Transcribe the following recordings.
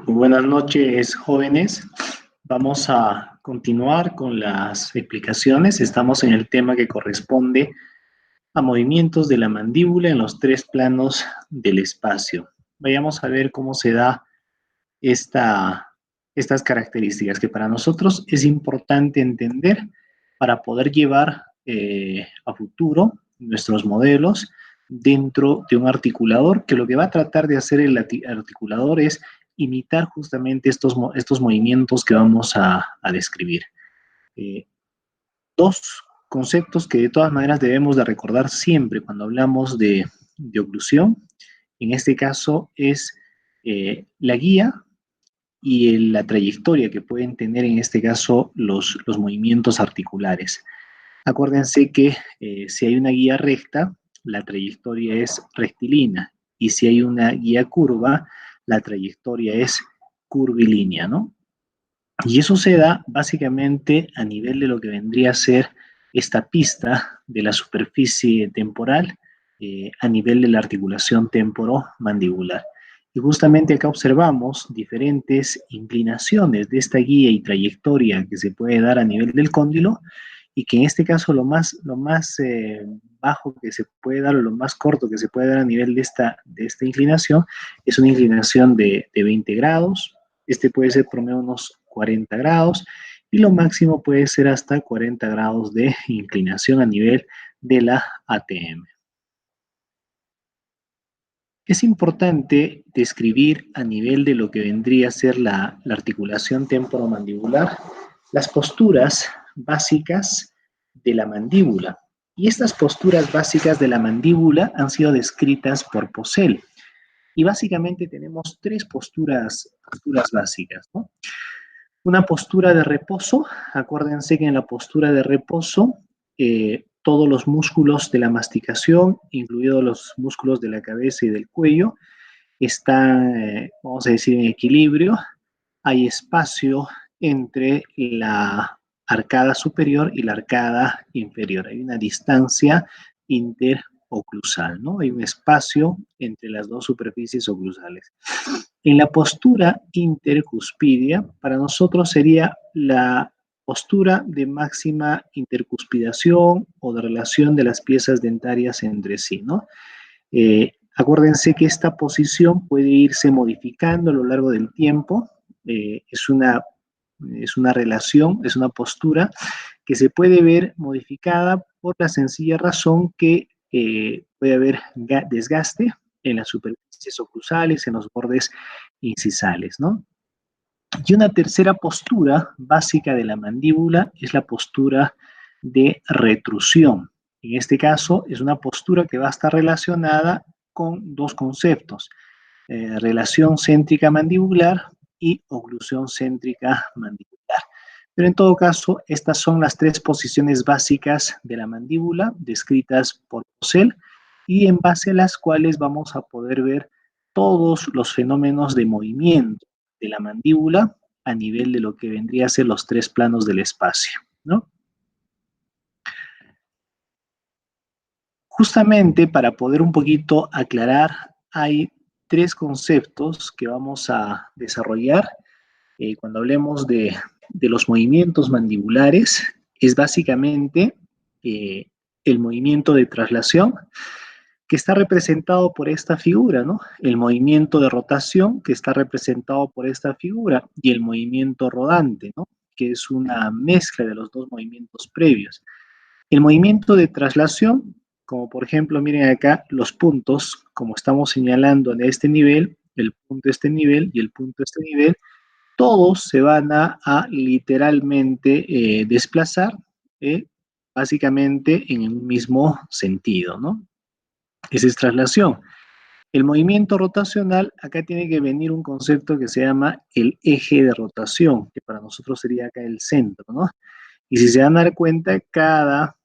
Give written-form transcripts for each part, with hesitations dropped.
Buenas noches, jóvenes. Vamos a continuar con las explicaciones. Estamos en el tema que corresponde a movimientos de la mandíbula en los tres planos del espacio. Vayamos a ver cómo se da esta, estas características que para nosotros es importante entender para poder llevar a futuro nuestros modelos dentro de un articulador, que lo que va a tratar de hacer el articulador es imitar justamente estos movimientos que vamos a describir. Eh, Dos conceptos que de todas maneras debemos de recordar siempre cuando hablamos de oclusión, en este caso es la guía y la trayectoria que pueden tener en este caso los movimientos articulares. Acuérdense que si hay una guía recta, la trayectoria es rectilínea, y si hay una guía curva, la trayectoria es curvilínea, ¿no? Y eso se da básicamente a nivel de lo que vendría a ser esta pista de la superficie temporal a nivel de la articulación temporomandibular. Y justamente acá observamos diferentes inclinaciones de esta guía y trayectoria que se puede dar a nivel del cóndilo, y que en este caso lo más bajo que se puede dar, o lo más corto que se puede dar a nivel de esta inclinación, es una inclinación de 20 grados. Este puede ser promedio unos 40 grados, y lo máximo puede ser hasta 40 grados de inclinación a nivel de la ATM. Es importante describir a nivel de lo que vendría a ser la articulación temporomandibular las posturas básicas de la mandíbula. Y estas posturas básicas de la mandíbula han sido descritas por Posel. Y básicamente tenemos tres posturas básicas, ¿no? Una postura de reposo. Acuérdense que en la postura de reposo todos los músculos de la masticación, incluidos los músculos de la cabeza y del cuello, están, vamos a decir, en equilibrio. Hay espacio entre la arcada superior y la arcada inferior. Hay una distancia interoclusal, ¿no? Hay un espacio entre las dos superficies oclusales. En la postura intercuspidia, para nosotros sería la postura de máxima intercuspidación o de relación de las piezas dentarias entre sí, ¿no? Acuérdense que esta posición puede irse modificando a lo largo del tiempo. Es una relación, es una postura que se puede ver modificada por la sencilla razón que puede haber desgaste en las superficies oclusales, en los bordes incisales, ¿no? Y una tercera postura básica de la mandíbula es la postura de retrusión. En este caso, es una postura que va a estar relacionada con dos conceptos: relación céntrica mandibular y oclusión céntrica mandibular. Pero en todo caso, estas son las tres posiciones básicas de la mandíbula descritas por Posel, y en base a las cuales vamos a poder ver todos los fenómenos de movimiento de la mandíbula a nivel de lo que vendría a ser los tres planos del espacio, ¿no? Justamente para poder un poquito aclarar, hay tres conceptos que vamos a desarrollar cuando hablemos de los movimientos mandibulares. Es básicamente eh, el movimiento de traslación, que está representado por esta figura, ¿no? El movimiento de rotación, que está representado por esta figura, y el movimiento rodante, ¿no? Que es una mezcla de los dos movimientos previos. El movimiento de traslación, como por ejemplo, miren acá los puntos, como estamos señalando en este nivel, el punto de este nivel y el punto de este nivel, todos se van a literalmente desplazar, básicamente en un mismo sentido, ¿no? Esa es traslación. El movimiento rotacional, acá tiene que venir un concepto que se llama el eje de rotación, que para nosotros sería acá el centro, ¿no? Y si se van a dar cuenta, cada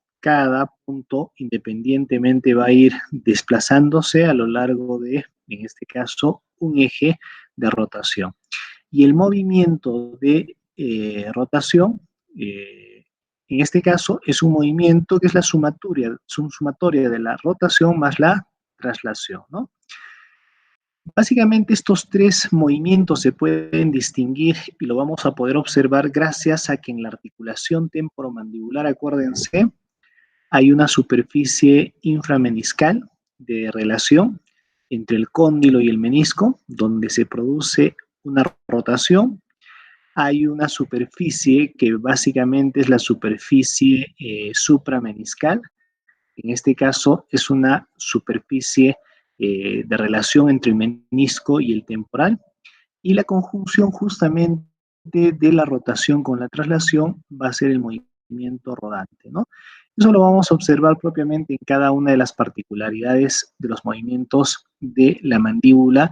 punto independientemente va a ir desplazándose a lo largo de, en este caso, un eje de rotación. Y el movimiento de rotación, en este caso, es un movimiento que es la sumatoria de la rotación más la traslación, ¿no? Básicamente estos tres movimientos se pueden distinguir y lo vamos a poder observar gracias a que en la articulación temporomandibular, acuérdense, hay una superficie inframeniscal de relación entre el cóndilo y el menisco, donde se produce una rotación. Hay una superficie que básicamente es la superficie suprameniscal. En este caso es una superficie de relación entre el menisco y el temporal. Y la conjunción justamente de la rotación con la traslación va a ser el movimiento rodante, ¿no? Eso lo vamos a observar propiamente en cada una de las particularidades de los movimientos de la mandíbula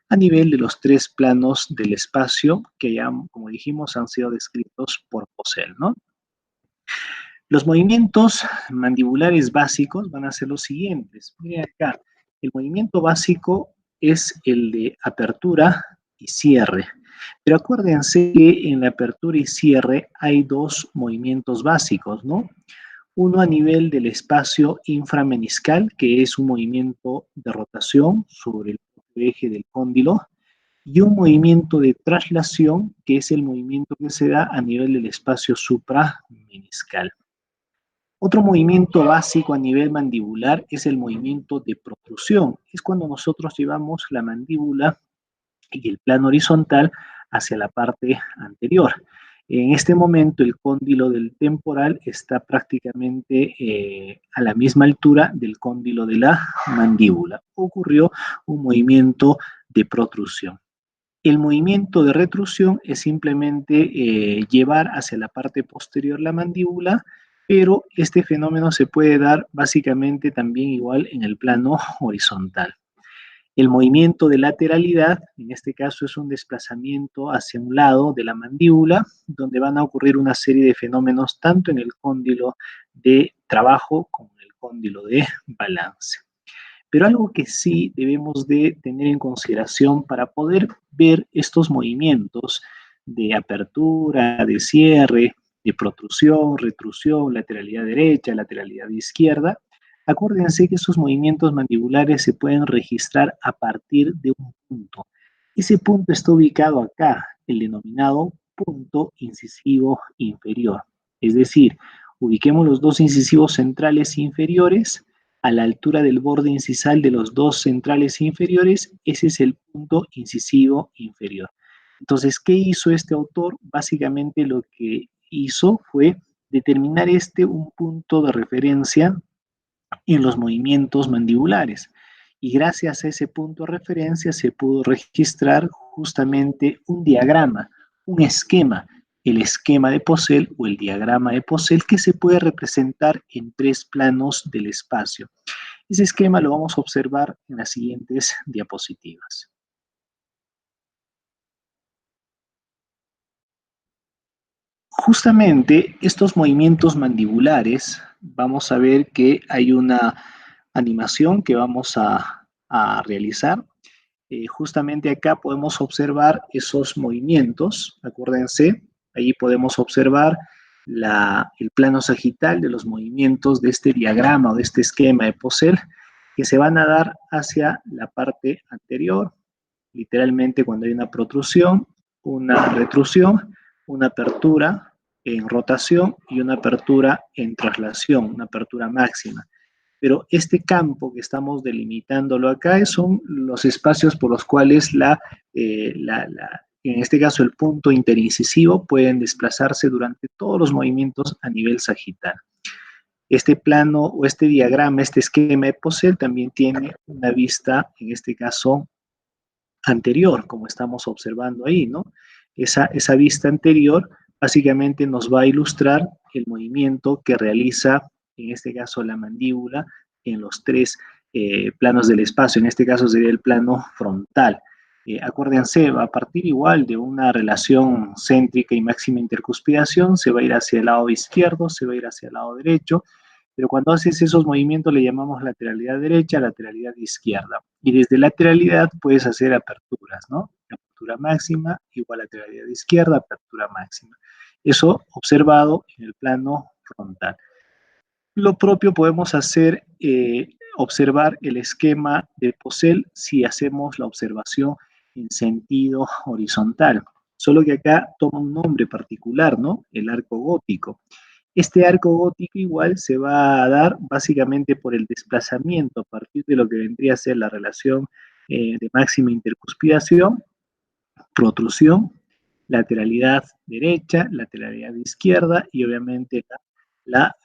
a nivel de los tres planos del espacio que ya, como dijimos, han sido descritos por Posel, ¿no? Los movimientos mandibulares básicos van a ser los siguientes. Miren acá, el movimiento básico es el de apertura y cierre. Pero acuérdense que en la apertura y cierre hay dos movimientos básicos, ¿no? Uno a nivel del espacio inframeniscal, que es un movimiento de rotación sobre el eje del cóndilo, y un movimiento de traslación, que es el movimiento que se da a nivel del espacio suprameniscal. Otro movimiento básico a nivel mandibular es el movimiento de protrusión. Es cuando nosotros llevamos la mandíbula y el plano horizontal hacia la parte anterior. En este momento el cóndilo del temporal está prácticamente a la misma altura del cóndilo de la mandíbula. Ocurrió un movimiento de protrusión. El movimiento de retrusión es simplemente llevar hacia la parte posterior la mandíbula, pero este fenómeno se puede dar básicamente también igual en el plano horizontal. El movimiento de lateralidad, en este caso, es un desplazamiento hacia un lado de la mandíbula, donde van a ocurrir una serie de fenómenos tanto en el cóndilo de trabajo como en el cóndilo de balance. Pero algo que sí debemos de tener en consideración para poder ver estos movimientos de apertura, de cierre, de protrusión, retrusión, lateralidad derecha, lateralidad izquierda, acuérdense que esos movimientos mandibulares se pueden registrar a partir de un punto. Ese punto está ubicado acá, el denominado punto incisivo inferior. Es decir, ubiquemos los dos incisivos centrales inferiores a la altura del borde incisal de los dos centrales inferiores, ese es el punto incisivo inferior. Entonces, ¿qué hizo este autor? Básicamente lo que hizo fue determinar un punto de referencia en los movimientos mandibulares. Y gracias a ese punto de referencia se pudo registrar justamente un diagrama, un esquema, el esquema de Posel o el diagrama de Posel que se puede representar en tres planos del espacio. Ese esquema lo vamos a observar en las siguientes diapositivas. Justamente estos movimientos mandibulares, vamos a ver que hay una animación que vamos a realizar. Justamente acá podemos observar esos movimientos, acuérdense, ahí podemos observar el plano sagital de los movimientos de este diagrama o de este esquema de Posel que se van a dar hacia la parte anterior, literalmente cuando hay una protrusión, una retrusión, una apertura en rotación y una apertura en traslación, una apertura máxima. Pero este campo que estamos delimitándolo acá son los espacios por los cuales en este caso el punto interincisivo pueden desplazarse durante todos los movimientos a nivel sagital. Este plano o este diagrama, este esquema de Posel también tiene una vista, en este caso, anterior, como estamos observando ahí, ¿no? Esa vista anterior básicamente nos va a ilustrar el movimiento que realiza, en este caso, la mandíbula en los tres planos del espacio. En este caso sería el plano frontal. Acuérdense, a partir igual de una relación céntrica y máxima intercuspidación, se va a ir hacia el lado izquierdo, se va a ir hacia el lado derecho, pero cuando haces esos movimientos le llamamos lateralidad derecha, lateralidad izquierda. Y desde lateralidad puedes hacer aperturas, ¿no? Apertura máxima igual lateralidad izquierda, apertura máxima. Eso observado en el plano frontal. Lo propio podemos hacer observar el esquema de Posel si hacemos la observación en sentido horizontal. Solo que acá toma un nombre particular, ¿no? El arco gótico. Este arco gótico igual se va a dar básicamente por el desplazamiento a partir de lo que vendría a ser la relación de máxima intercuspidación, protrusión, lateralidad derecha, lateralidad izquierda y obviamente la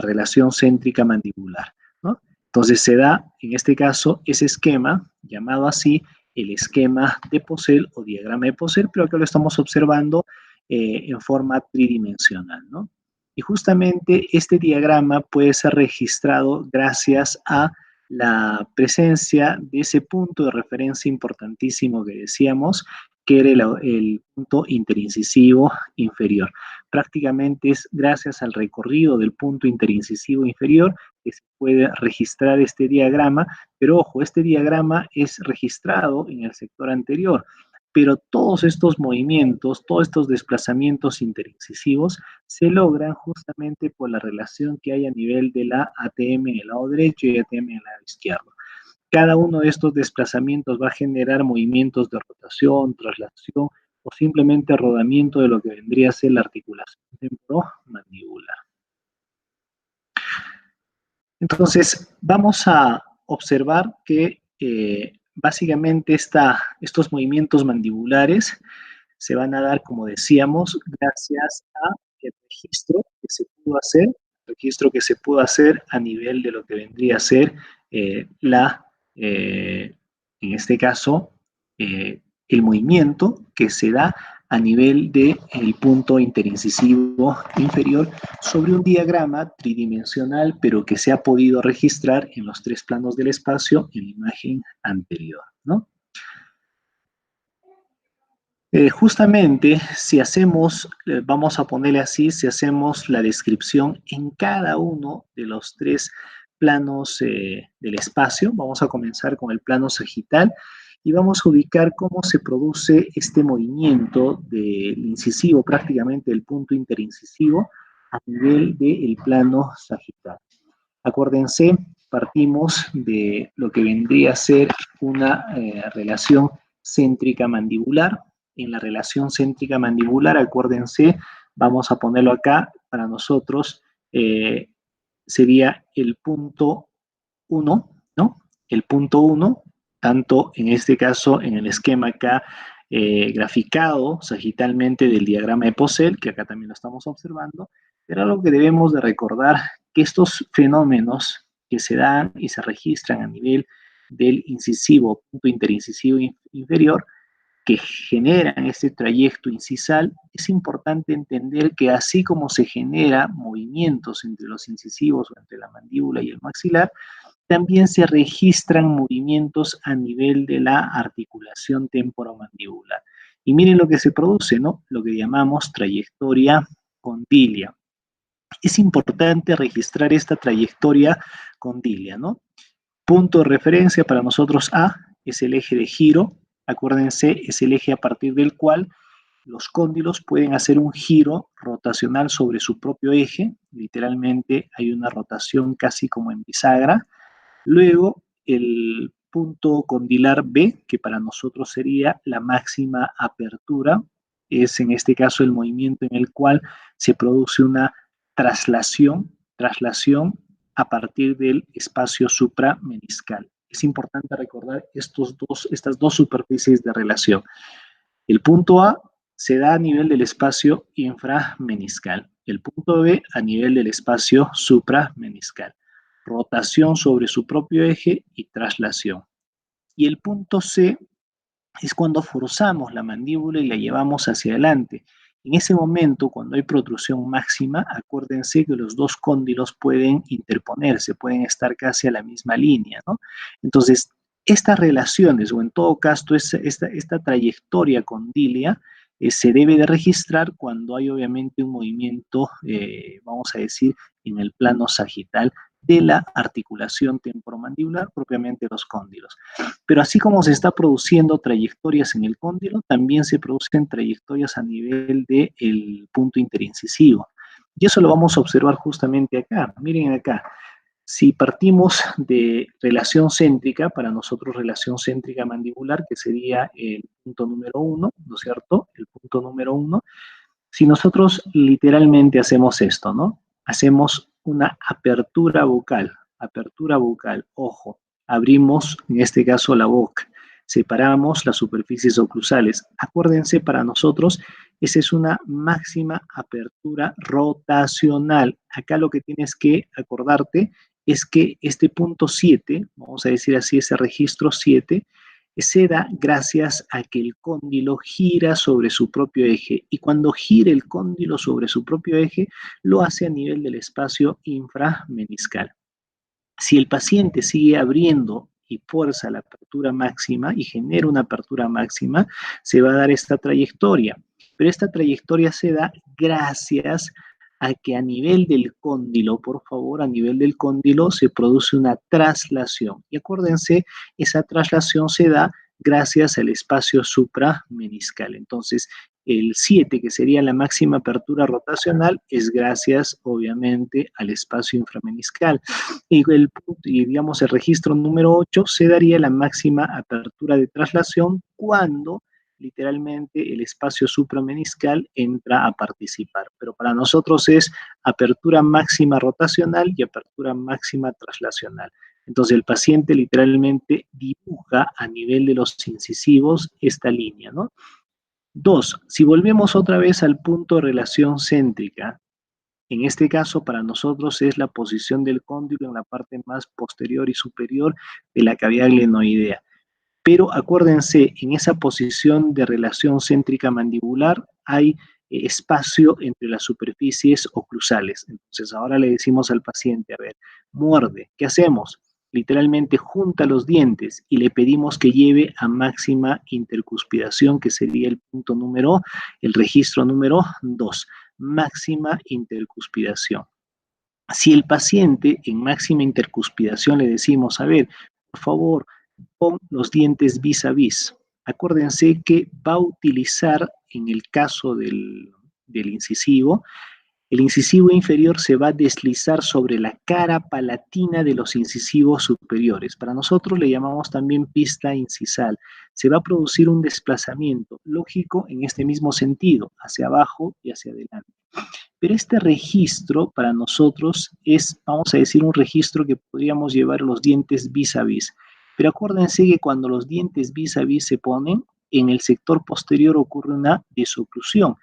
relación céntrica mandibular, ¿no? Entonces se da, en este caso, ese esquema, llamado así, el esquema de Posel o diagrama de Posel, pero acá lo estamos observando en forma tridimensional, ¿no? Y justamente este diagrama puede ser registrado gracias a la presencia de ese punto de referencia importantísimo que decíamos, que era el punto interincisivo inferior. Prácticamente es gracias al recorrido del punto interincisivo inferior que se puede registrar este diagrama, pero ojo, este diagrama es registrado en el sector anterior, pero todos estos movimientos, todos estos desplazamientos interincisivos se logran justamente por la relación que hay a nivel de la ATM en el lado derecho y ATM en el lado izquierdo. Cada uno de estos desplazamientos va a generar movimientos de rotación, traslación o simplemente rodamiento de lo que vendría a ser la articulación temporomandibular. Entonces, vamos a observar que básicamente estos movimientos mandibulares se van a dar, como decíamos, gracias a el registro que se pudo hacer, a nivel de lo que vendría a ser en este caso, el movimiento que se da a nivel del punto interincisivo inferior sobre un diagrama tridimensional, pero que se ha podido registrar en los tres planos del espacio en la imagen anterior, ¿no? Justamente, si hacemos, vamos a ponerle así, si hacemos la descripción en cada uno de los tres planos del espacio, vamos a comenzar con el plano sagital y vamos a ubicar cómo se produce este movimiento del incisivo, prácticamente del punto interincisivo, a nivel del plano sagital. Acuérdense, partimos de lo que vendría a ser una relación céntrica mandibular. En la relación céntrica mandibular, acuérdense, vamos a ponerlo acá, para nosotros sería el punto 1, ¿no? El punto 1, tanto en este caso en el esquema acá graficado sagitalmente del diagrama de Posel, que acá también lo estamos observando, pero algo que debemos de recordar, que estos fenómenos que se dan y se registran a nivel del incisivo, punto interincisivo inferior, que generan este trayecto incisal, es importante entender que así como se generan movimientos entre los incisivos o entre la mandíbula y el maxilar, también se registran movimientos a nivel de la articulación temporomandibular. Y miren lo que se produce, ¿no? Lo que llamamos trayectoria condilia. Es importante registrar esta trayectoria condilia, ¿no? Punto de referencia para nosotros A es el eje de giro. Acuérdense, es el eje a partir del cual los cóndilos pueden hacer un giro rotacional sobre su propio eje. Literalmente hay una rotación casi como en bisagra. Luego, el punto condilar B, que para nosotros sería la máxima apertura, es en este caso el movimiento en el cual se produce una traslación a partir del espacio suprameniscal. Es importante recordar estas dos superficies de relación. El punto A se da a nivel del espacio inframeniscal, el punto B a nivel del espacio suprameniscal. Rotación sobre su propio eje y traslación. Y el punto C es cuando forzamos la mandíbula y la llevamos hacia adelante. En ese momento, cuando hay protrusión máxima, acuérdense que los dos cóndilos pueden interponerse, pueden estar casi a la misma línea, ¿no? Entonces, estas relaciones, o en todo caso, esta trayectoria condilia, se debe de registrar cuando hay obviamente un movimiento, vamos a decir, en el plano sagital de la articulación temporomandibular, propiamente los cóndilos. Pero así como se está produciendo trayectorias en el cóndilo, también se producen trayectorias a nivel del punto interincisivo. Y eso lo vamos a observar justamente acá. Miren acá. Si partimos de relación céntrica, para nosotros relación céntrica mandibular, que sería el punto número 1, ¿no es cierto? El punto número 1. Si nosotros literalmente hacemos esto, ¿no? Hacemos una apertura bucal, ojo, abrimos en este caso la boca, separamos las superficies oclusales. Acuérdense, para nosotros, esa es una máxima apertura rotacional. Acá lo que tienes que acordarte es que este punto 7, vamos a decir así, ese registro 7, se da gracias a que el cóndilo gira sobre su propio eje, y cuando gira el cóndilo sobre su propio eje, lo hace a nivel del espacio inframeniscal. Si el paciente sigue abriendo y fuerza la apertura máxima y genera una apertura máxima, se va a dar esta trayectoria. Pero esta trayectoria se da gracias a que a nivel del cóndilo, por favor, a nivel del cóndilo se produce una traslación. Y acuérdense, esa traslación se da gracias al espacio suprameniscal. Entonces, el 7, que sería la máxima apertura rotacional, es gracias, obviamente, al espacio inframeniscal. Y digamos, el registro número 8 se daría la máxima apertura de traslación cuando literalmente el espacio suprameniscal entra a participar. Pero para nosotros es apertura máxima rotacional y apertura máxima traslacional. Entonces el paciente literalmente dibuja a nivel de los incisivos esta línea, ¿no? 2. Si volvemos otra vez al punto de relación céntrica, en este caso, para nosotros es la posición del cóndilo en la parte más posterior y superior de la cavidad glenoidea. Pero acuérdense, en esa posición de relación céntrica mandibular hay espacio entre las superficies oclusales. Entonces ahora le decimos al paciente, a ver, muerde, ¿qué hacemos? Literalmente junta los dientes y le pedimos que lleve a máxima intercuspidación, que sería el punto número, el registro número 2, máxima intercuspidación. Si el paciente en máxima intercuspidación le decimos, a ver, por favor, pon los dientes vis a vis. Acuérdense que va a utilizar, en el caso del incisivo, el incisivo inferior se va a deslizar sobre la cara palatina de los incisivos superiores. Para nosotros le llamamos también pista incisal. Se va a producir un desplazamiento lógico en este mismo sentido, hacia abajo y hacia adelante. Pero este registro para nosotros es, vamos a decir, un registro que podríamos llevar los dientes vis a vis. Pero acuérdense que cuando los dientes vis a vis se ponen, en el sector posterior ocurre una desoclusión.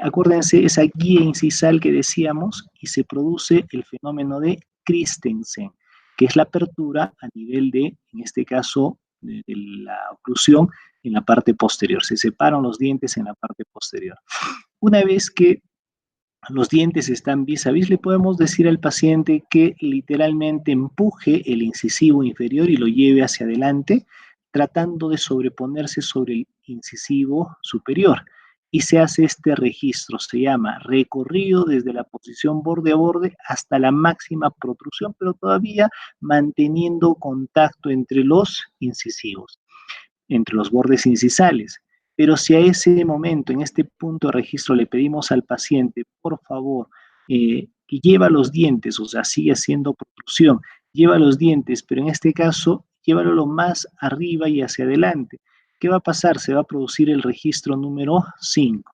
Acuérdense esa guía incisal que decíamos, y se produce el fenómeno de Christensen, que es la apertura a nivel de, en este caso, de la oclusión en la parte posterior. Se separan los dientes en la parte posterior. Una vez que los dientes están vis a vis, le podemos decir al paciente que literalmente empuje el incisivo inferior y lo lleve hacia adelante, tratando de sobreponerse sobre el incisivo superior. Y se hace este registro, se llama recorrido desde la posición borde a borde hasta la máxima protrusión, pero todavía manteniendo contacto entre los incisivos, entre los bordes incisales. Pero si a ese momento, en este punto de registro, le pedimos al paciente, por favor, que lleva los dientes, o sea, sigue haciendo protrusión, lleva los dientes, pero en este caso, llévalo lo más arriba y hacia adelante. ¿Qué va a pasar? Se va a producir el registro número 5.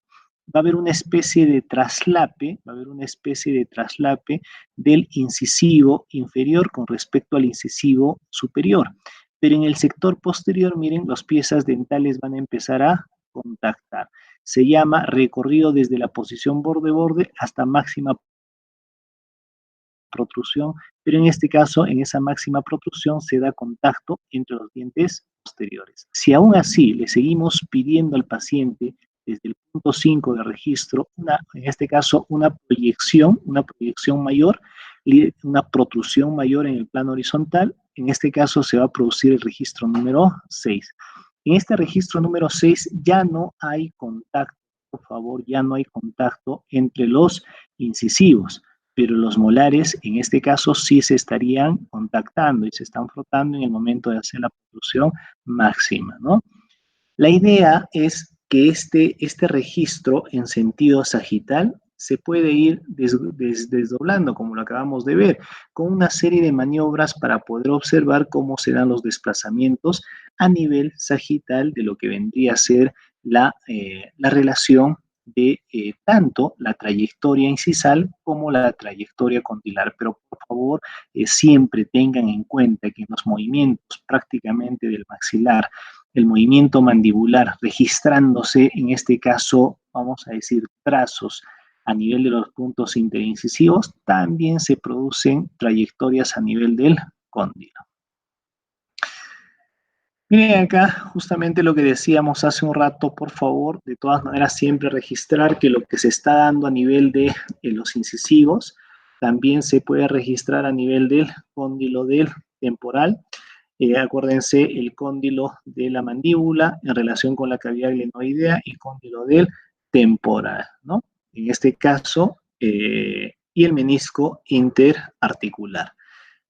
Va a haber una especie de traslape, del incisivo inferior con respecto al incisivo superior. Pero en el sector posterior, miren, las piezas dentales van a empezar a contactar. Se llama recorrido desde la posición borde-borde hasta máxima protrusión, pero en este caso, en esa máxima protrusión se da contacto entre los dientes posteriores. Si aún así le seguimos pidiendo al paciente desde el punto 5 de registro, en este caso una proyección mayor, una protrusión mayor en el plano horizontal, en este caso se va a producir el registro número 6. En este registro número 6 ya no hay contacto, por favor, ya no hay contacto entre los incisivos, pero los molares en este caso sí se estarían contactando y se están frotando en el momento de hacer la protrusión máxima, ¿no? La idea es que este registro en sentido sagital se puede ir desdoblando, como lo acabamos de ver, con una serie de maniobras para poder observar cómo se dan los desplazamientos a nivel sagital de lo que vendría a ser la relación de tanto la trayectoria incisal como la trayectoria condilar. Pero por favor, siempre tengan en cuenta que en los movimientos prácticamente del maxilar, el movimiento mandibular registrándose, en este caso, vamos a decir, trazos a nivel de los puntos interincisivos, también se producen trayectorias a nivel del cóndilo. Miren acá justamente lo que decíamos hace un rato, por favor, de todas maneras siempre registrar que lo que se está dando a nivel de los incisivos también se puede registrar a nivel del cóndilo del temporal. Acuérdense el cóndilo de la mandíbula en relación con la cavidad glenoidea y cóndilo del temporal, ¿no? En este caso, y el menisco interarticular.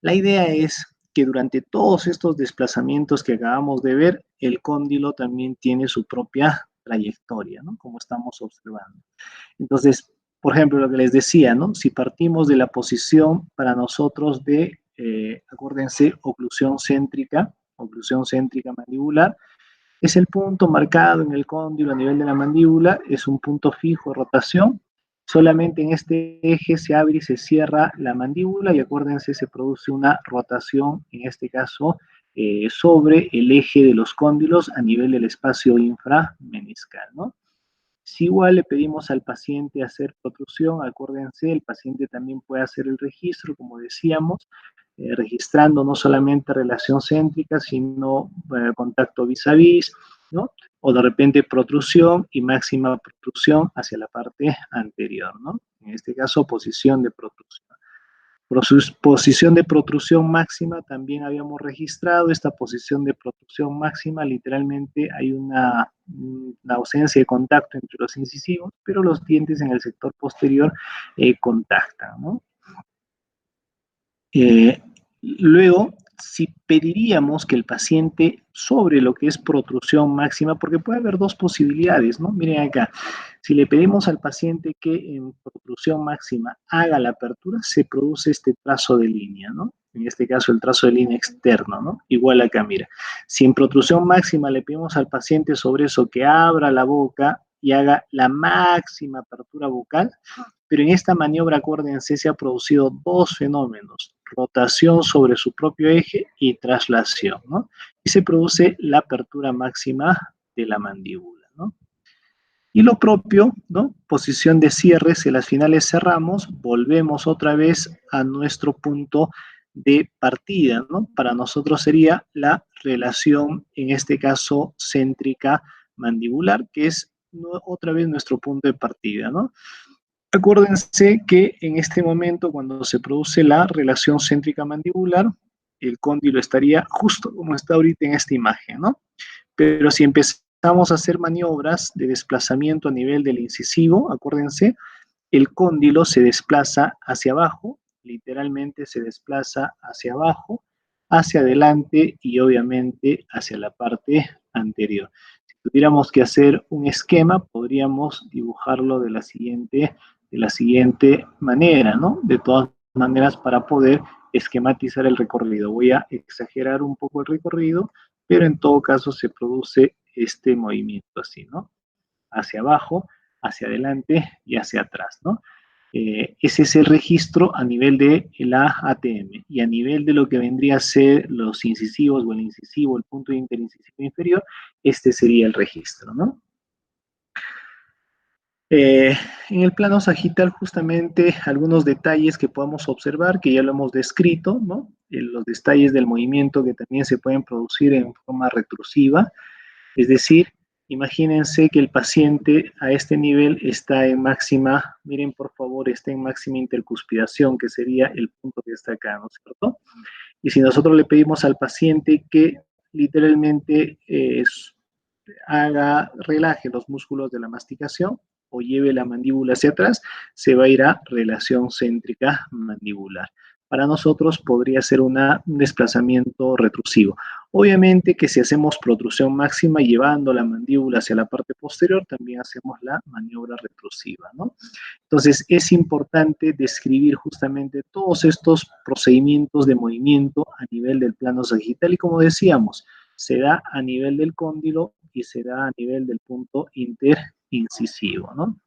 La idea es que durante todos estos desplazamientos que acabamos de ver, el cóndilo también tiene su propia trayectoria, ¿no? Como estamos observando. Entonces, por ejemplo, lo que les decía, ¿no? Si partimos de la posición para nosotros de, acuérdense, oclusión céntrica mandibular, es el punto marcado en el cóndilo a nivel de la mandíbula, es un punto fijo de rotación. Solamente en este eje se abre y se cierra la mandíbula y acuérdense, se produce una rotación, en este caso, sobre el eje de los cóndilos a nivel del espacio inframeniscal, ¿no? Si igual le pedimos al paciente hacer protrusión, acuérdense, el paciente también puede hacer el registro, como decíamos, registrando no solamente relación céntrica, sino contacto vis a vis, ¿no? O de repente protrusión y máxima protrusión hacia la parte anterior, ¿no? En este caso, posición de protrusión. Posición de protrusión máxima también habíamos registrado. Esta posición de protrusión máxima, literalmente hay una ausencia de contacto entre los incisivos, pero los dientes en el sector posterior contactan, ¿no? Luego, si pediríamos que el paciente sobre lo que es protrusión máxima, porque puede haber dos posibilidades, ¿no? Miren acá, si le pedimos al paciente que en protrusión máxima haga la apertura, se produce este trazo de línea, ¿no? En este caso, el trazo de línea externo, ¿no? Igual acá, mira. Si en protrusión máxima le pedimos al paciente sobre eso que abra la boca y haga la máxima apertura bucal, pero en esta maniobra, acuérdense, se ha producido dos fenómenos: rotación sobre su propio eje y traslación, ¿no? Y se produce la apertura máxima de la mandíbula, ¿no? Y lo propio, ¿no? Posición de cierre, si las finales cerramos, volvemos otra vez a nuestro punto de partida, ¿no? Para nosotros sería la relación, en este caso, céntrica mandibular, que es otra vez nuestro punto de partida, ¿no? Acuérdense que en este momento, cuando se produce la relación céntrica mandibular, el cóndilo estaría justo como está ahorita en esta imagen, ¿no? Pero si empezamos a hacer maniobras de desplazamiento a nivel del incisivo, acuérdense, el cóndilo se desplaza hacia abajo, literalmente se desplaza hacia abajo, hacia adelante y obviamente hacia la parte anterior. Si tuviéramos que hacer un esquema, podríamos dibujarlo de la siguiente manera, ¿no? De todas maneras, para poder esquematizar el recorrido. Voy a exagerar un poco el recorrido, pero en todo caso se produce este movimiento así, ¿no? Hacia abajo, hacia adelante y hacia atrás, ¿no? Ese es el registro a nivel de la ATM, y a nivel de lo que vendría a ser los incisivos o el incisivo, el punto interincisivo inferior, este sería el registro, ¿no? En el plano sagital, justamente algunos detalles que podamos observar, que ya lo hemos descrito, ¿no? Los detalles del movimiento que también se pueden producir en forma retrusiva, es decir, imagínense que el paciente a este nivel está en máxima, miren por favor, está en máxima intercuspidación, que sería el punto que está acá, ¿no es cierto? Y si nosotros le pedimos al paciente que literalmente relaje los músculos de la masticación o lleve la mandíbula hacia atrás, se va a ir a relación céntrica mandibular. para nosotros podría ser un desplazamiento retrusivo. Obviamente que si hacemos protrusión máxima llevando la mandíbula hacia la parte posterior, también hacemos la maniobra retrusiva, ¿no? Entonces, es importante describir justamente todos estos procedimientos de movimiento a nivel del plano sagital y como decíamos, se da a nivel del cóndilo y se da a nivel del punto interincisivo, ¿no?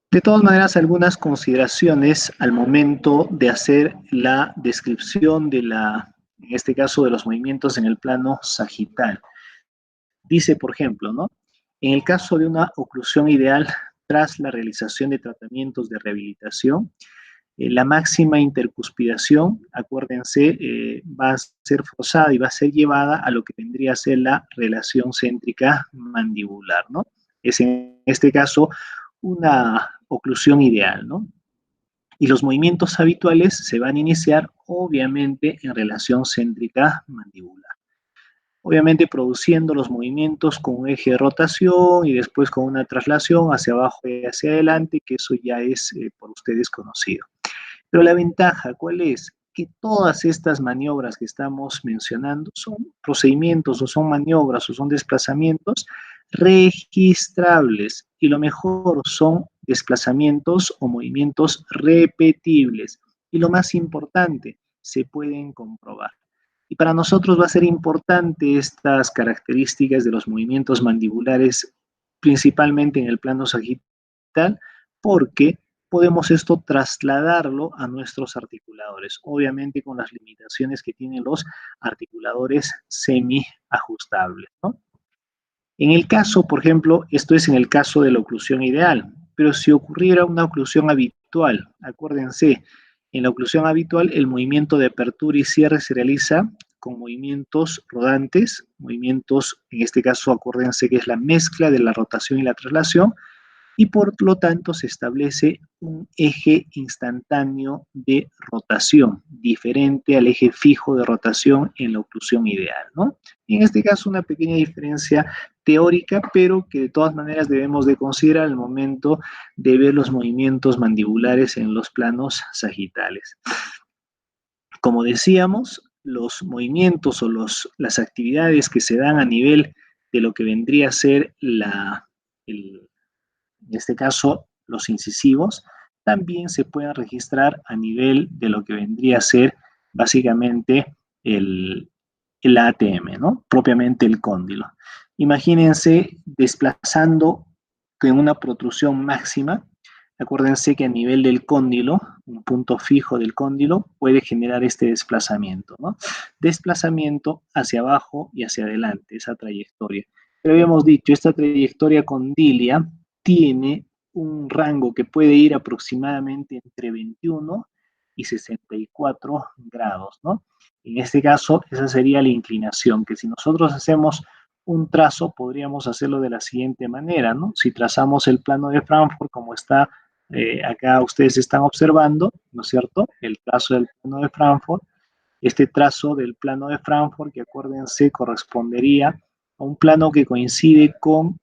De todas maneras, algunas consideraciones al momento de hacer la descripción de en este caso, de los movimientos en el plano sagital. Dice, por ejemplo, ¿no? En el caso de una oclusión ideal tras la realización de tratamientos de rehabilitación, la máxima intercuspidación, acuérdense, va a ser forzada y va a ser llevada a lo que vendría a ser la relación céntrica mandibular, ¿no? Es en este caso una oclusión ideal, ¿no? Y los movimientos habituales se van a iniciar, obviamente, en relación céntrica mandibular. Obviamente produciendo los movimientos con un eje de rotación y después con una traslación hacia abajo y hacia adelante, que eso ya es por ustedes conocido. Pero la ventaja, ¿cuál es? Que todas estas maniobras que estamos mencionando son procedimientos o son maniobras o son desplazamientos registrables y lo mejor son desplazamientos o movimientos repetibles y lo más importante, se pueden comprobar. Y para nosotros va a ser importante estas características de los movimientos mandibulares, principalmente en el plano sagital, porque podemos esto trasladarlo a nuestros articuladores, obviamente con las limitaciones que tienen los articuladores semi-ajustables, ¿no? En el caso, por ejemplo, esto es en el caso de la oclusión ideal, pero si ocurriera una oclusión habitual, acuérdense, en la oclusión habitual el movimiento de apertura y cierre se realiza con movimientos rodantes, movimientos, en este caso acuérdense que es la mezcla de la rotación y la traslación, y por lo tanto se establece un eje instantáneo de rotación, diferente al eje fijo de rotación en la oclusión ideal, ¿no? En este caso una pequeña diferencia teórica, pero que de todas maneras debemos de considerar al momento de ver los movimientos mandibulares en los planos sagitales. Como decíamos, los movimientos o las actividades que se dan a nivel de lo que vendría a ser en este caso los incisivos, también se pueden registrar a nivel de lo que vendría a ser básicamente el ATM, ¿no? Propiamente el cóndilo. Imagínense desplazando con una protrusión máxima. Acuérdense que a nivel del cóndilo, un punto fijo del cóndilo puede generar este desplazamiento, ¿no? Desplazamiento hacia abajo y hacia adelante, esa trayectoria. Pero habíamos dicho, esta trayectoria condilia tiene un rango que puede ir aproximadamente entre 21 y 64 grados, ¿no? En este caso, esa sería la inclinación, que si nosotros hacemos un trazo, podríamos hacerlo de la siguiente manera, ¿no? Si trazamos el plano de Frankfurt, como está acá ustedes están observando, ¿no es cierto? El trazo del plano de Frankfurt, este trazo del plano de Frankfurt, que acuérdense, correspondería a un plano que coincide con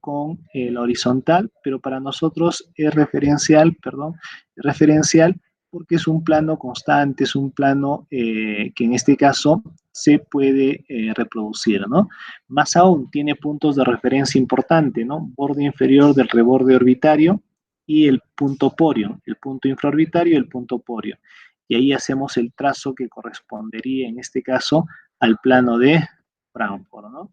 la horizontal, pero para nosotros es referencial, perdón, es referencial porque es un plano constante, es un plano que en este caso se puede reproducir, ¿no? Más aún, tiene puntos de referencia importante, ¿no? Borde inferior del reborde orbitario y el punto porio, el punto infraorbitario y el punto porio. Y ahí hacemos el trazo que correspondería, en este caso, al plano de Frankfurt, ¿no?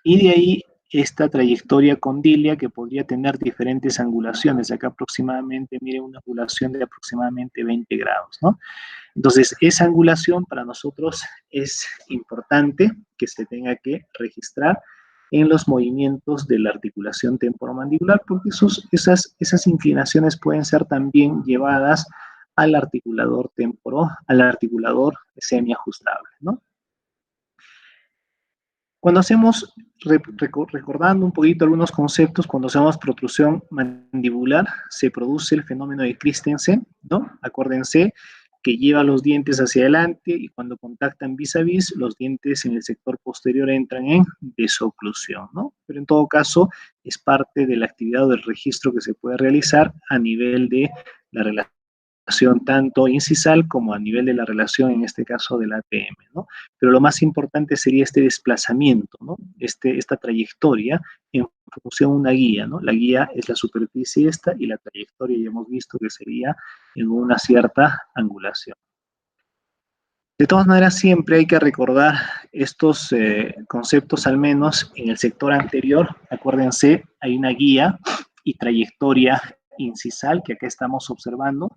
Y de ahí esta trayectoria condilia que podría tener diferentes angulaciones. Acá aproximadamente, mire, una angulación de aproximadamente 20 grados, ¿no? Entonces, esa angulación para nosotros es importante que se tenga que registrar en los movimientos de la articulación temporomandibular, porque esas inclinaciones pueden ser también llevadas al articulador al articulador semiajustable, ¿no? Cuando hacemos, recordando un poquito algunos conceptos, cuando hacemos protrusión mandibular, se produce el fenómeno de Christensen, ¿no? Acuérdense que lleva los dientes hacia adelante y cuando contactan vis a vis, los dientes en el sector posterior entran en desoclusión, ¿no? Pero en todo caso, es parte de la actividad o del registro que se puede realizar a nivel de la relación relación tanto incisal como a nivel de la relación, en este caso del ATM, ¿no? Pero lo más importante sería este desplazamiento, ¿no? Esta trayectoria en función de una guía, ¿no? La guía es la superficie esta y la trayectoria ya hemos visto que sería en una cierta angulación. De todas maneras, siempre hay que recordar estos conceptos, al menos en el sector anterior. Acuérdense, hay una guía y trayectoria incisal que acá estamos observando,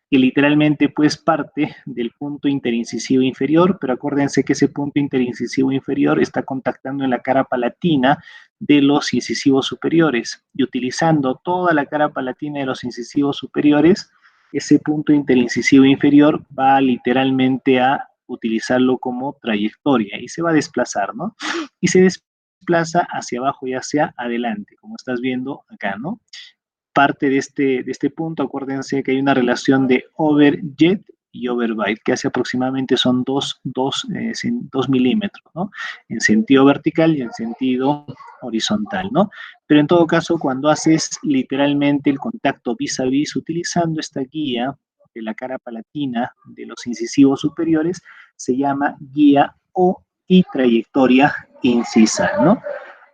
que literalmente pues parte del punto interincisivo inferior, pero acuérdense que ese punto interincisivo inferior está contactando en la cara palatina de los incisivos superiores, y utilizando toda la cara palatina de los incisivos superiores, ese punto interincisivo inferior va literalmente a utilizarlo como trayectoria y se va a desplazar, ¿no? Y se desplaza hacia abajo y hacia adelante, como estás viendo acá, ¿no? Parte de este punto, acuérdense que hay una relación de overjet y overbite, que hace aproximadamente son 2 milímetros, ¿no? En sentido vertical y en sentido horizontal, ¿no? Pero en todo caso, cuando haces literalmente el contacto vis a vis utilizando esta guía de la cara palatina de los incisivos superiores, se llama guía o y trayectoria incisal, ¿no?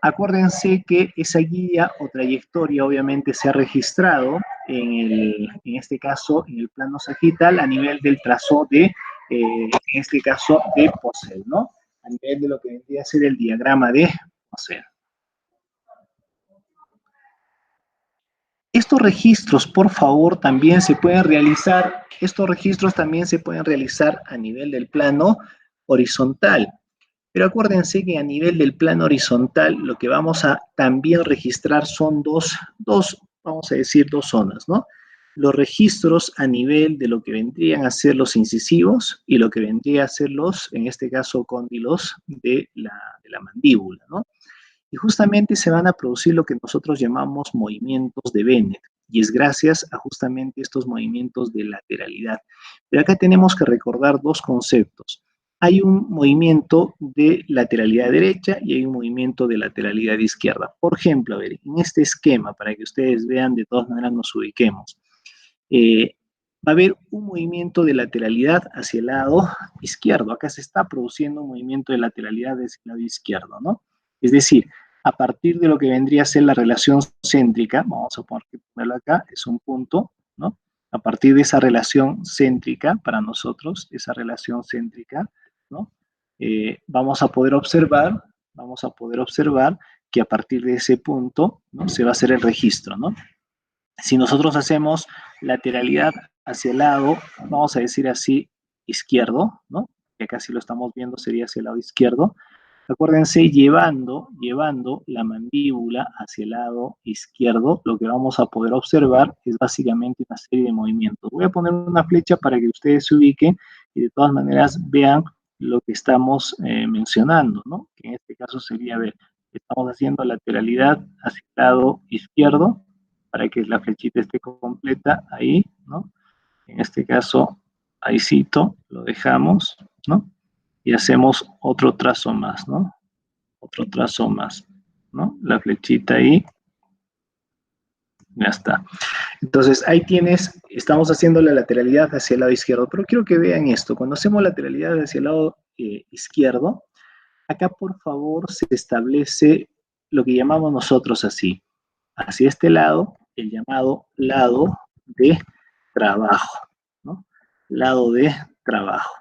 Acuérdense que esa guía o trayectoria obviamente se ha registrado en este caso, en el plano sagital a nivel del trazo de, en este caso, de Poiseuille, ¿no? A nivel de lo que vendría a ser el diagrama de Poiseuille. Estos registros, por favor, también se pueden realizar, estos registros también se pueden realizar a nivel del plano horizontal. Pero acuérdense que a nivel del plano horizontal lo que vamos a también registrar son vamos a decir, dos zonas, ¿no? Los registros a nivel de lo que vendrían a ser los incisivos y lo que vendría a ser los, en este caso, cóndilos de la mandíbula, ¿no? Y justamente se van a producir lo que nosotros llamamos movimientos de Bennett, y es gracias a justamente estos movimientos de lateralidad. Pero acá tenemos que recordar dos conceptos. Hay un movimiento de lateralidad derecha y hay un movimiento de lateralidad izquierda. Por ejemplo, a ver, en este esquema, para que ustedes vean, de todas maneras nos ubiquemos. Va a haber un movimiento de lateralidad hacia el lado izquierdo. Acá se está produciendo un movimiento de lateralidad hacia el lado izquierdo, ¿no? Es decir, a partir de lo que vendría a ser la relación céntrica, vamos a ponerlo acá, es un punto, ¿no? A partir de esa relación céntrica, para nosotros, esa relación céntrica, ¿no? Vamos a poder observar que a partir de ese punto, ¿no? Se va a hacer el registro, ¿no? Si nosotros hacemos lateralidad hacia el lado, vamos a decir así, izquierdo, ¿no? Que acá si lo estamos viendo sería hacia el lado izquierdo. Acuérdense, llevando la mandíbula hacia el lado izquierdo, lo que vamos a poder observar es básicamente una serie de movimientos. Voy a poner una flecha para que ustedes se ubiquen y de todas maneras vean lo que estamos mencionando, ¿no? Que en este caso sería, a ver, estamos haciendo lateralidad hacia el lado izquierdo, para que la flechita esté completa ahí, ¿no? En este caso, ahí cito, lo dejamos, ¿no? Y hacemos otro trazo más, ¿no? Otro trazo más, ¿no? La flechita ahí, ya está. Entonces, ahí tienes, estamos haciendo la lateralidad hacia el lado izquierdo, pero quiero que vean esto, cuando hacemos lateralidad hacia el lado izquierdo, acá por favor se establece lo que llamamos nosotros así, hacia este lado, el llamado lado de trabajo, ¿no? Lado de trabajo.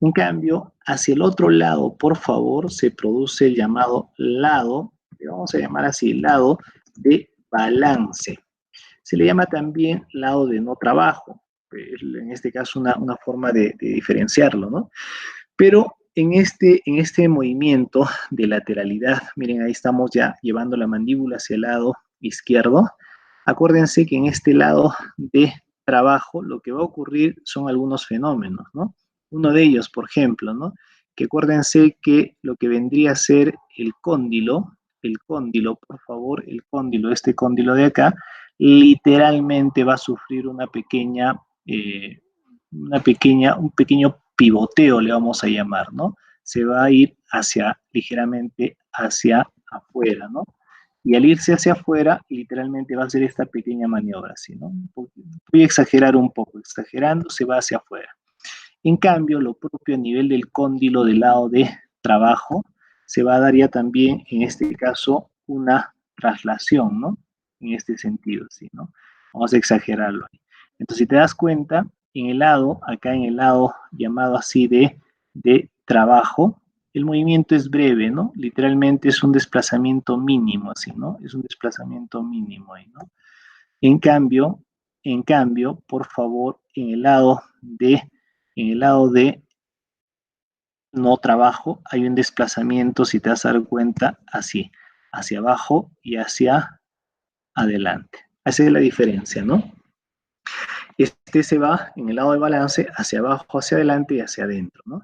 En cambio, hacia el otro lado, por favor, se produce el llamado lado, que vamos a llamar así, lado de balance. Se le llama también lado de no trabajo, en este caso una forma de diferenciarlo, ¿no? Pero en este movimiento de lateralidad, miren, ahí estamos ya llevando la mandíbula hacia el lado izquierdo. Acuérdense que en este lado de trabajo lo que va a ocurrir son algunos fenómenos, ¿no? Uno de ellos, por ejemplo, ¿no? Que acuérdense que lo que vendría a ser el cóndilo, por favor, el cóndilo, este cóndilo de acá, literalmente va a sufrir un pequeño pivoteo, le vamos a llamar, ¿no? Se va a ir ligeramente hacia afuera, ¿no? Y al irse hacia afuera, literalmente va a hacer esta pequeña maniobra, ¿sí, no? Voy a exagerar un poco, exagerando, se va hacia afuera. En cambio, lo propio a nivel del cóndilo del lado de trabajo, se va a dar ya también, en este caso, una traslación, ¿no? En este sentido, ¿sí, no? Vamos a exagerarlo ahí. Entonces, si te das cuenta, en el lado, acá en el lado llamado así de trabajo, el movimiento es breve, ¿no? Literalmente es un desplazamiento mínimo, así, ¿no? Es un desplazamiento mínimo ahí, ¿no? En cambio, por favor, en el lado de no trabajo, hay un desplazamiento, si te das cuenta, así, hacia abajo y hacia adelante. Esa es la diferencia, ¿no? Este se va en el lado de balance hacia abajo, hacia adelante y hacia adentro, ¿no?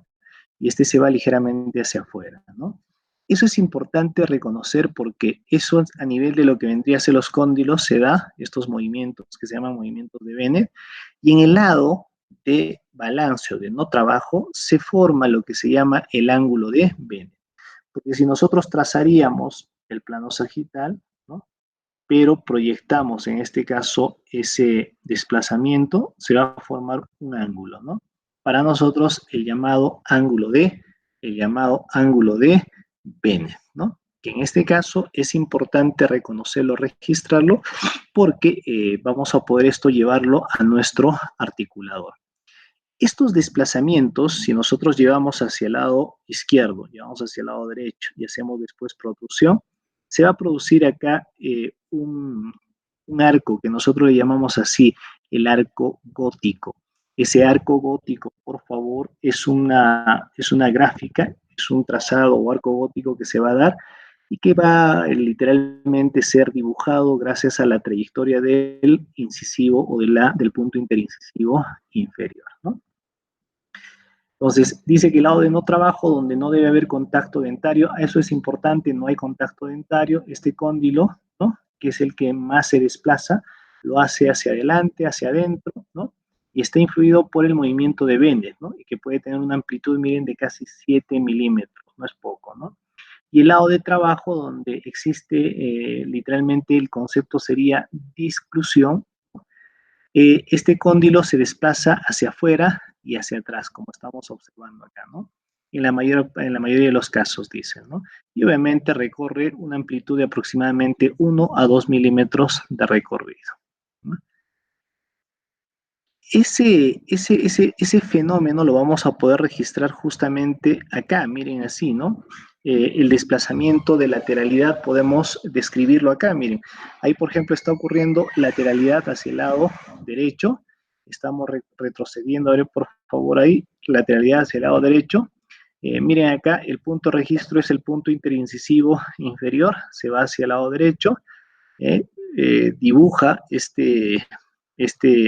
Y este se va ligeramente hacia afuera, ¿no? Eso es importante reconocer porque eso a nivel de lo que vendría a ser los cóndilos se da estos movimientos que se llaman movimientos de Bennett, y en el lado de balance o de no trabajo se forma lo que se llama el ángulo de Bennett. Porque si nosotros trazaríamos el plano sagital, ¿no? Pero proyectamos en este caso ese desplazamiento, se va a formar un ángulo, ¿no? Para nosotros el llamado ángulo de Bennett, ¿no? Que en este caso es importante reconocerlo, registrarlo, porque vamos a poder esto llevarlo a nuestro articulador. Estos desplazamientos, si nosotros llevamos hacia el lado izquierdo, llevamos hacia el lado derecho y hacemos después protrusión, se va a producir acá un arco que nosotros le llamamos así, el arco gótico. Ese arco gótico, por favor, es una gráfica, es un trazado o arco gótico que se va a dar y que va literalmente ser dibujado gracias a la trayectoria del incisivo o del punto interincisivo inferior, ¿no? Entonces, dice que el lado de no trabajo, donde no debe haber contacto dentario, eso es importante, no hay contacto dentario, este cóndilo, ¿no? Que es el que más se desplaza, lo hace hacia adelante, hacia adentro, ¿no? Y está influido por el movimiento de Bennett, ¿no? Y que puede tener una amplitud, miren, de casi 7 milímetros, no es poco, ¿no? Y el lado de trabajo, donde existe literalmente el concepto sería disclusión, este cóndilo se desplaza hacia afuera y hacia atrás, como estamos observando acá, ¿no? En la mayoría de los casos, dicen, ¿no? Y obviamente recorre una amplitud de aproximadamente 1 a 2 milímetros de recorrido, ¿no? Ese fenómeno lo vamos a poder registrar justamente acá, miren así, ¿no? El desplazamiento de lateralidad podemos describirlo acá, miren. Ahí, por ejemplo, está ocurriendo lateralidad hacia el lado derecho. Estamos retrocediendo, a ver, por favor, ahí, lateralidad hacia el lado derecho. Miren acá, el punto de registro es el punto interincisivo inferior, se va hacia el lado derecho, dibuja este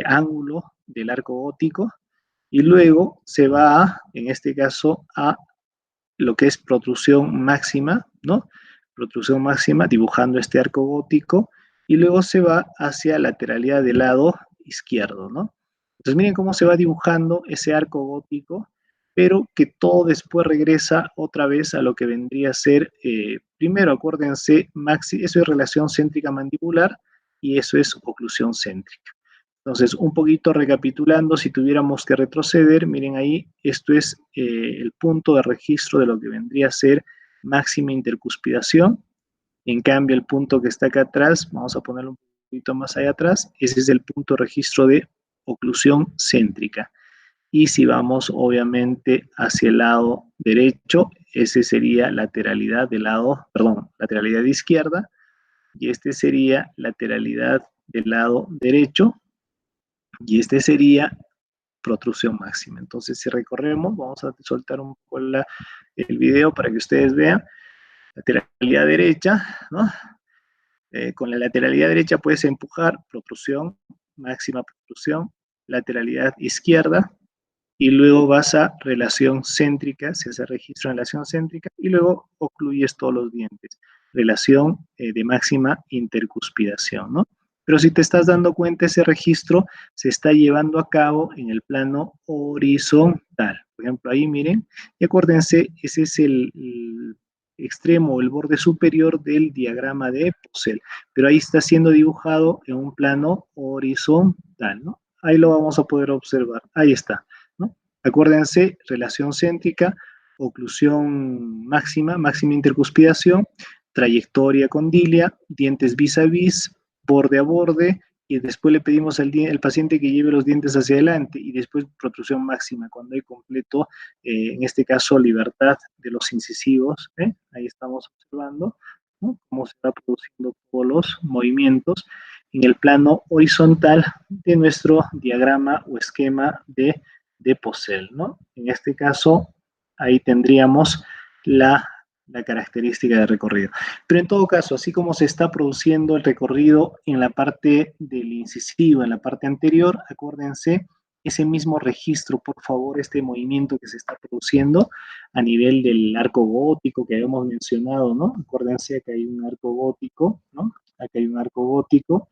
ángulo del arco gótico y luego se va, en este caso, a lo que es protrusión máxima, ¿no? Protrusión máxima dibujando este arco gótico y luego se va hacia lateralidad del lado izquierdo, ¿no? Entonces miren cómo se va dibujando ese arco gótico, pero que todo después regresa otra vez a lo que vendría a ser, primero acuérdense, eso es relación céntrica mandibular y eso es oclusión céntrica. Entonces, un poquito recapitulando, si tuviéramos que retroceder, miren ahí, esto es el punto de registro de lo que vendría a ser máxima intercuspidación. En cambio, el punto que está acá atrás, vamos a ponerlo un poquito más allá atrás, ese es el punto de registro de oclusión céntrica. Y si vamos, obviamente, hacia el lado derecho, ese sería lateralidad del lado, perdón, lateralidad izquierda, y este sería lateralidad del lado derecho, y este sería protrusión máxima. Entonces, si recorremos, vamos a soltar un poco el video para que ustedes vean. Lateralidad derecha, ¿no? Con la lateralidad derecha puedes empujar, protrusión, máxima protrusión, lateralidad izquierda, y luego vas a relación céntrica, se hace registro en relación céntrica, y luego ocluyes todos los dientes, relación de máxima intercuspidación, ¿no? Pero si te estás dando cuenta, ese registro se está llevando a cabo en el plano horizontal. Por ejemplo, ahí miren, y acuérdense, ese es extremo o el borde superior del diagrama de Poiseuille, pero ahí está siendo dibujado en un plano horizontal, ¿no? Ahí lo vamos a poder observar, ahí está, ¿no? Acuérdense, relación céntrica, oclusión máxima, máxima intercuspidación, trayectoria condilia, dientes vis a vis, borde a borde, y después le pedimos al paciente que lleve los dientes hacia adelante y después protrusión máxima, cuando hay completo, en este caso, libertad de los incisivos. Ahí estamos observando, ¿no?, cómo se va produciendo todos los movimientos en el plano horizontal de nuestro diagrama o esquema de Poiseuille, ¿no? En este caso, ahí tendríamos la característica de recorrido. Pero en todo caso, así como se está produciendo el recorrido en la parte del incisivo, en la parte anterior, acuérdense, ese mismo registro, por favor, este movimiento que se está produciendo a nivel del arco gótico que habíamos mencionado, ¿no? Acuérdense que hay un arco gótico, ¿no? Acá hay un arco gótico,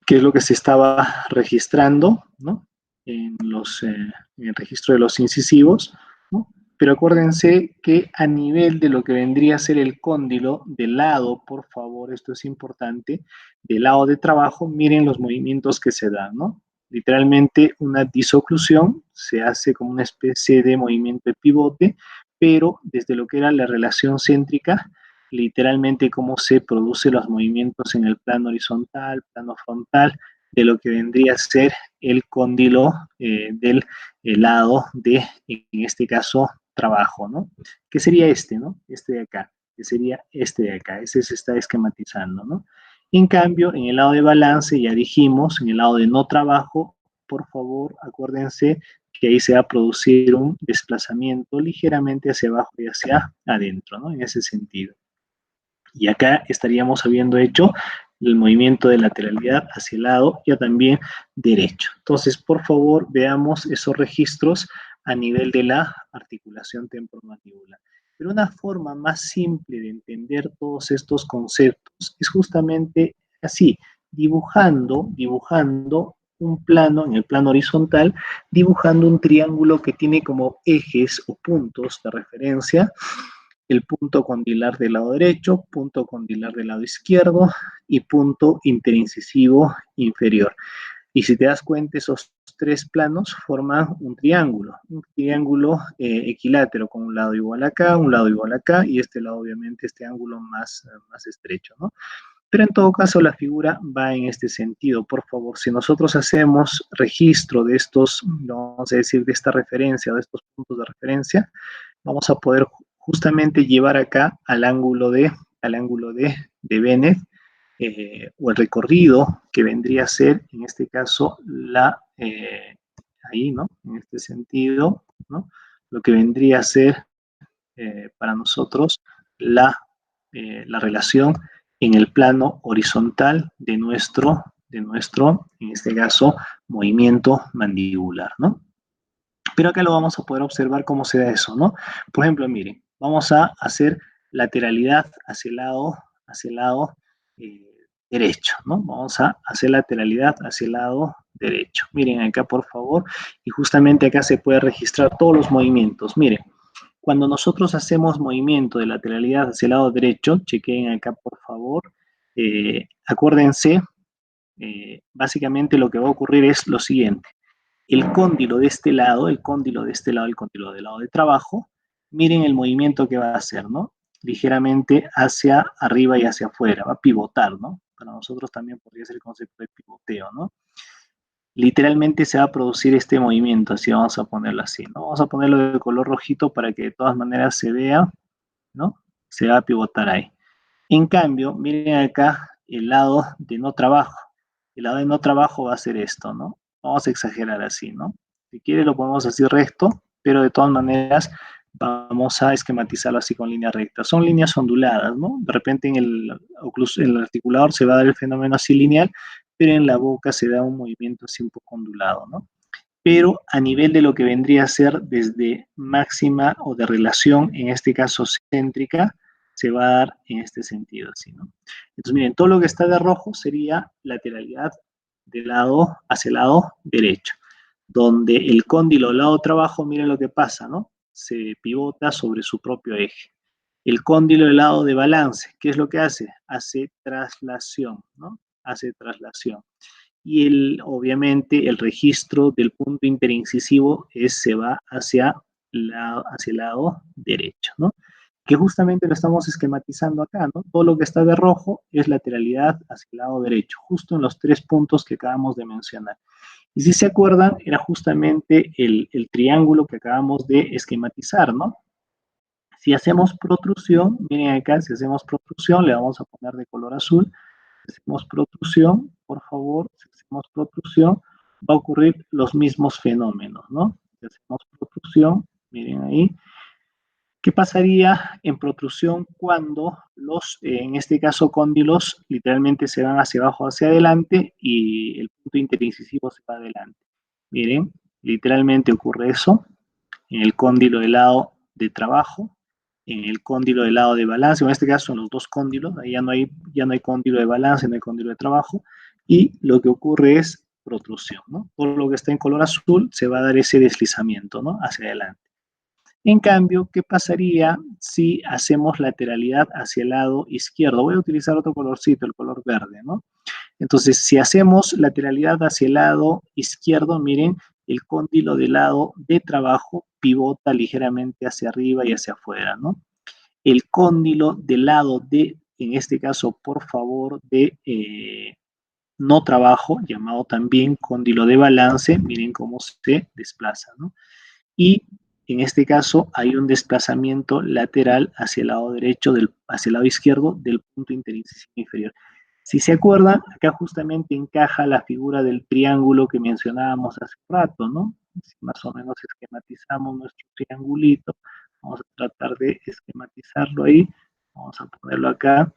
que es lo que se estaba registrando, ¿no? En el registro de los incisivos, ¿no? Pero acuérdense que a nivel de lo que vendría a ser el cóndilo, del lado, por favor, esto es importante, del lado de trabajo, miren los movimientos que se dan, ¿no? Literalmente una disoclusión, se hace como una especie de movimiento de pivote, pero desde lo que era la relación céntrica, literalmente cómo se producen los movimientos en el plano horizontal, plano frontal, de lo que vendría a ser el cóndilo del lado de, en este caso, trabajo, ¿no? ¿Qué sería este, no? Este de acá, que sería este de acá, ese se está esquematizando, ¿no? En cambio, en el lado de balance, ya dijimos, en el lado de no trabajo, por favor, acuérdense que ahí se va a producir un desplazamiento ligeramente hacia abajo y hacia adentro, ¿no? En ese sentido. Y acá estaríamos habiendo hecho el movimiento de lateralidad hacia el lado ya también derecho. Entonces, por favor, veamos esos registros a nivel de la articulación temporomandibular. Pero una forma más simple de entender todos estos conceptos es justamente así, dibujando un plano, en el plano horizontal, dibujando un triángulo que tiene como ejes o puntos de referencia el punto condilar del lado derecho, punto condilar del lado izquierdo y punto interincisivo inferior. Y si te das cuenta, esos tres planos forman un triángulo equilátero con un lado igual acá, un lado igual acá y este lado obviamente este ángulo más estrecho, ¿no? Pero en todo caso la figura va en este sentido. Por favor, si nosotros hacemos registro de estos, vamos a decir, de esta referencia, de estos puntos de referencia, vamos a poder justamente llevar acá al ángulo de Bennett, o el recorrido que vendría a ser, en este caso, ahí, ¿no? En este sentido, ¿no? Lo que vendría a ser para nosotros la relación en el plano horizontal de nuestro, en este caso, movimiento mandibular, ¿no? Pero acá lo vamos a poder observar cómo se da eso, ¿no? Por ejemplo, miren, vamos a hacer lateralidad hacia el lado derecho, ¿no? Vamos a hacer lateralidad hacia el lado derecho. Miren acá, por favor, y justamente acá se puede registrar todos los movimientos. Miren, cuando nosotros hacemos movimiento de lateralidad hacia el lado derecho, chequen acá, por favor, acuérdense, básicamente lo que va a ocurrir es lo siguiente. El cóndilo de este lado, el cóndilo de este lado, el cóndilo del lado de trabajo, miren el movimiento que va a hacer, ¿no? Ligeramente hacia arriba y hacia afuera, va a pivotar, ¿no? Para nosotros también podría ser el concepto de pivoteo, ¿no? Literalmente se va a producir este movimiento, así vamos a ponerlo así, ¿no? Vamos a ponerlo de color rojito para que de todas maneras se vea, ¿no? Se va a pivotar ahí. En cambio, miren acá el lado de no trabajo. El lado de no trabajo va a ser esto, ¿no? Vamos a exagerar así, ¿no? Si quiere lo ponemos así recto, pero de todas maneras vamos a esquematizarlo así con línea recta. Son líneas onduladas, ¿no? De repente en el articulador se va a dar el fenómeno así lineal, pero en la boca se da un movimiento así un poco ondulado, ¿no? Pero a nivel de lo que vendría a ser desde máxima o de relación, en este caso céntrica, se va a dar en este sentido, así, ¿no? Entonces, miren, todo lo que está de rojo sería lateralidad del lado hacia el lado derecho, donde el cóndilo del lado trabajo, miren lo que pasa, ¿no? Se pivota sobre su propio eje. El cóndilo del lado de balance, ¿qué es lo que hace? Hace traslación, ¿no? Hace traslación. Y obviamente el registro del punto interincisivo se va hacia el lado derecho, ¿no? Que justamente lo estamos esquematizando acá, ¿no? Todo lo que está de rojo es lateralidad hacia el lado derecho, justo en los 3 puntos que acabamos de mencionar. Y si se acuerdan, era justamente el triángulo que acabamos de esquematizar, ¿no? Si hacemos protrusión, miren acá, si hacemos protrusión, le vamos a poner de color azul. Si hacemos protrusión, por favor, si hacemos protrusión, va a ocurrir los mismos fenómenos, ¿no? Si hacemos protrusión, miren ahí, ¿qué pasaría en protrusión cuando en este caso, cóndilos literalmente se van hacia abajo, hacia adelante y el punto interincisivo se va adelante? Miren, literalmente ocurre eso en el cóndilo del lado de trabajo, en el cóndilo del lado de balance, en este caso son los dos cóndilos, ahí ya no hay cóndilo de balance, no hay cóndilo de trabajo, y lo que ocurre es protrusión, ¿no? Todo lo que está en color azul se va a dar ese deslizamiento, ¿no? Hacia adelante. En cambio, ¿qué pasaría si hacemos lateralidad hacia el lado izquierdo? Voy a utilizar otro colorcito, el color verde, ¿no? Entonces, si hacemos lateralidad hacia el lado izquierdo, miren, el cóndilo del lado de trabajo pivota ligeramente hacia arriba y hacia afuera, ¿no? El cóndilo del lado de, en este caso, por favor, de no trabajo, llamado también cóndilo de balance, miren cómo se desplaza, ¿no? Y en este caso hay un desplazamiento lateral hacia el lado derecho, hacia el lado izquierdo del punto interincisivo inferior. Si se acuerdan, acá justamente encaja la figura del triángulo que mencionábamos hace un rato, ¿no? Si más o menos esquematizamos nuestro triangulito, vamos a tratar de esquematizarlo ahí, vamos a ponerlo acá,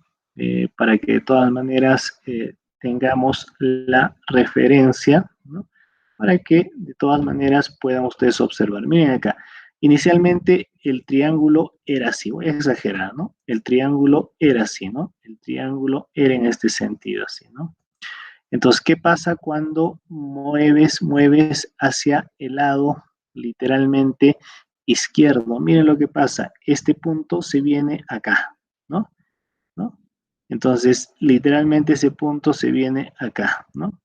para que de todas maneras tengamos la referencia, ¿no? Para que de todas maneras puedan ustedes observar. Miren acá, inicialmente el triángulo era así, voy a exagerar, ¿no? El triángulo era así, ¿no? El triángulo era en este sentido, así, ¿no? Entonces, ¿qué pasa cuando mueves hacia el lado literalmente izquierdo? Miren lo que pasa, este punto se viene acá, ¿no? ¿No? Entonces, literalmente ese punto se viene acá, ¿no?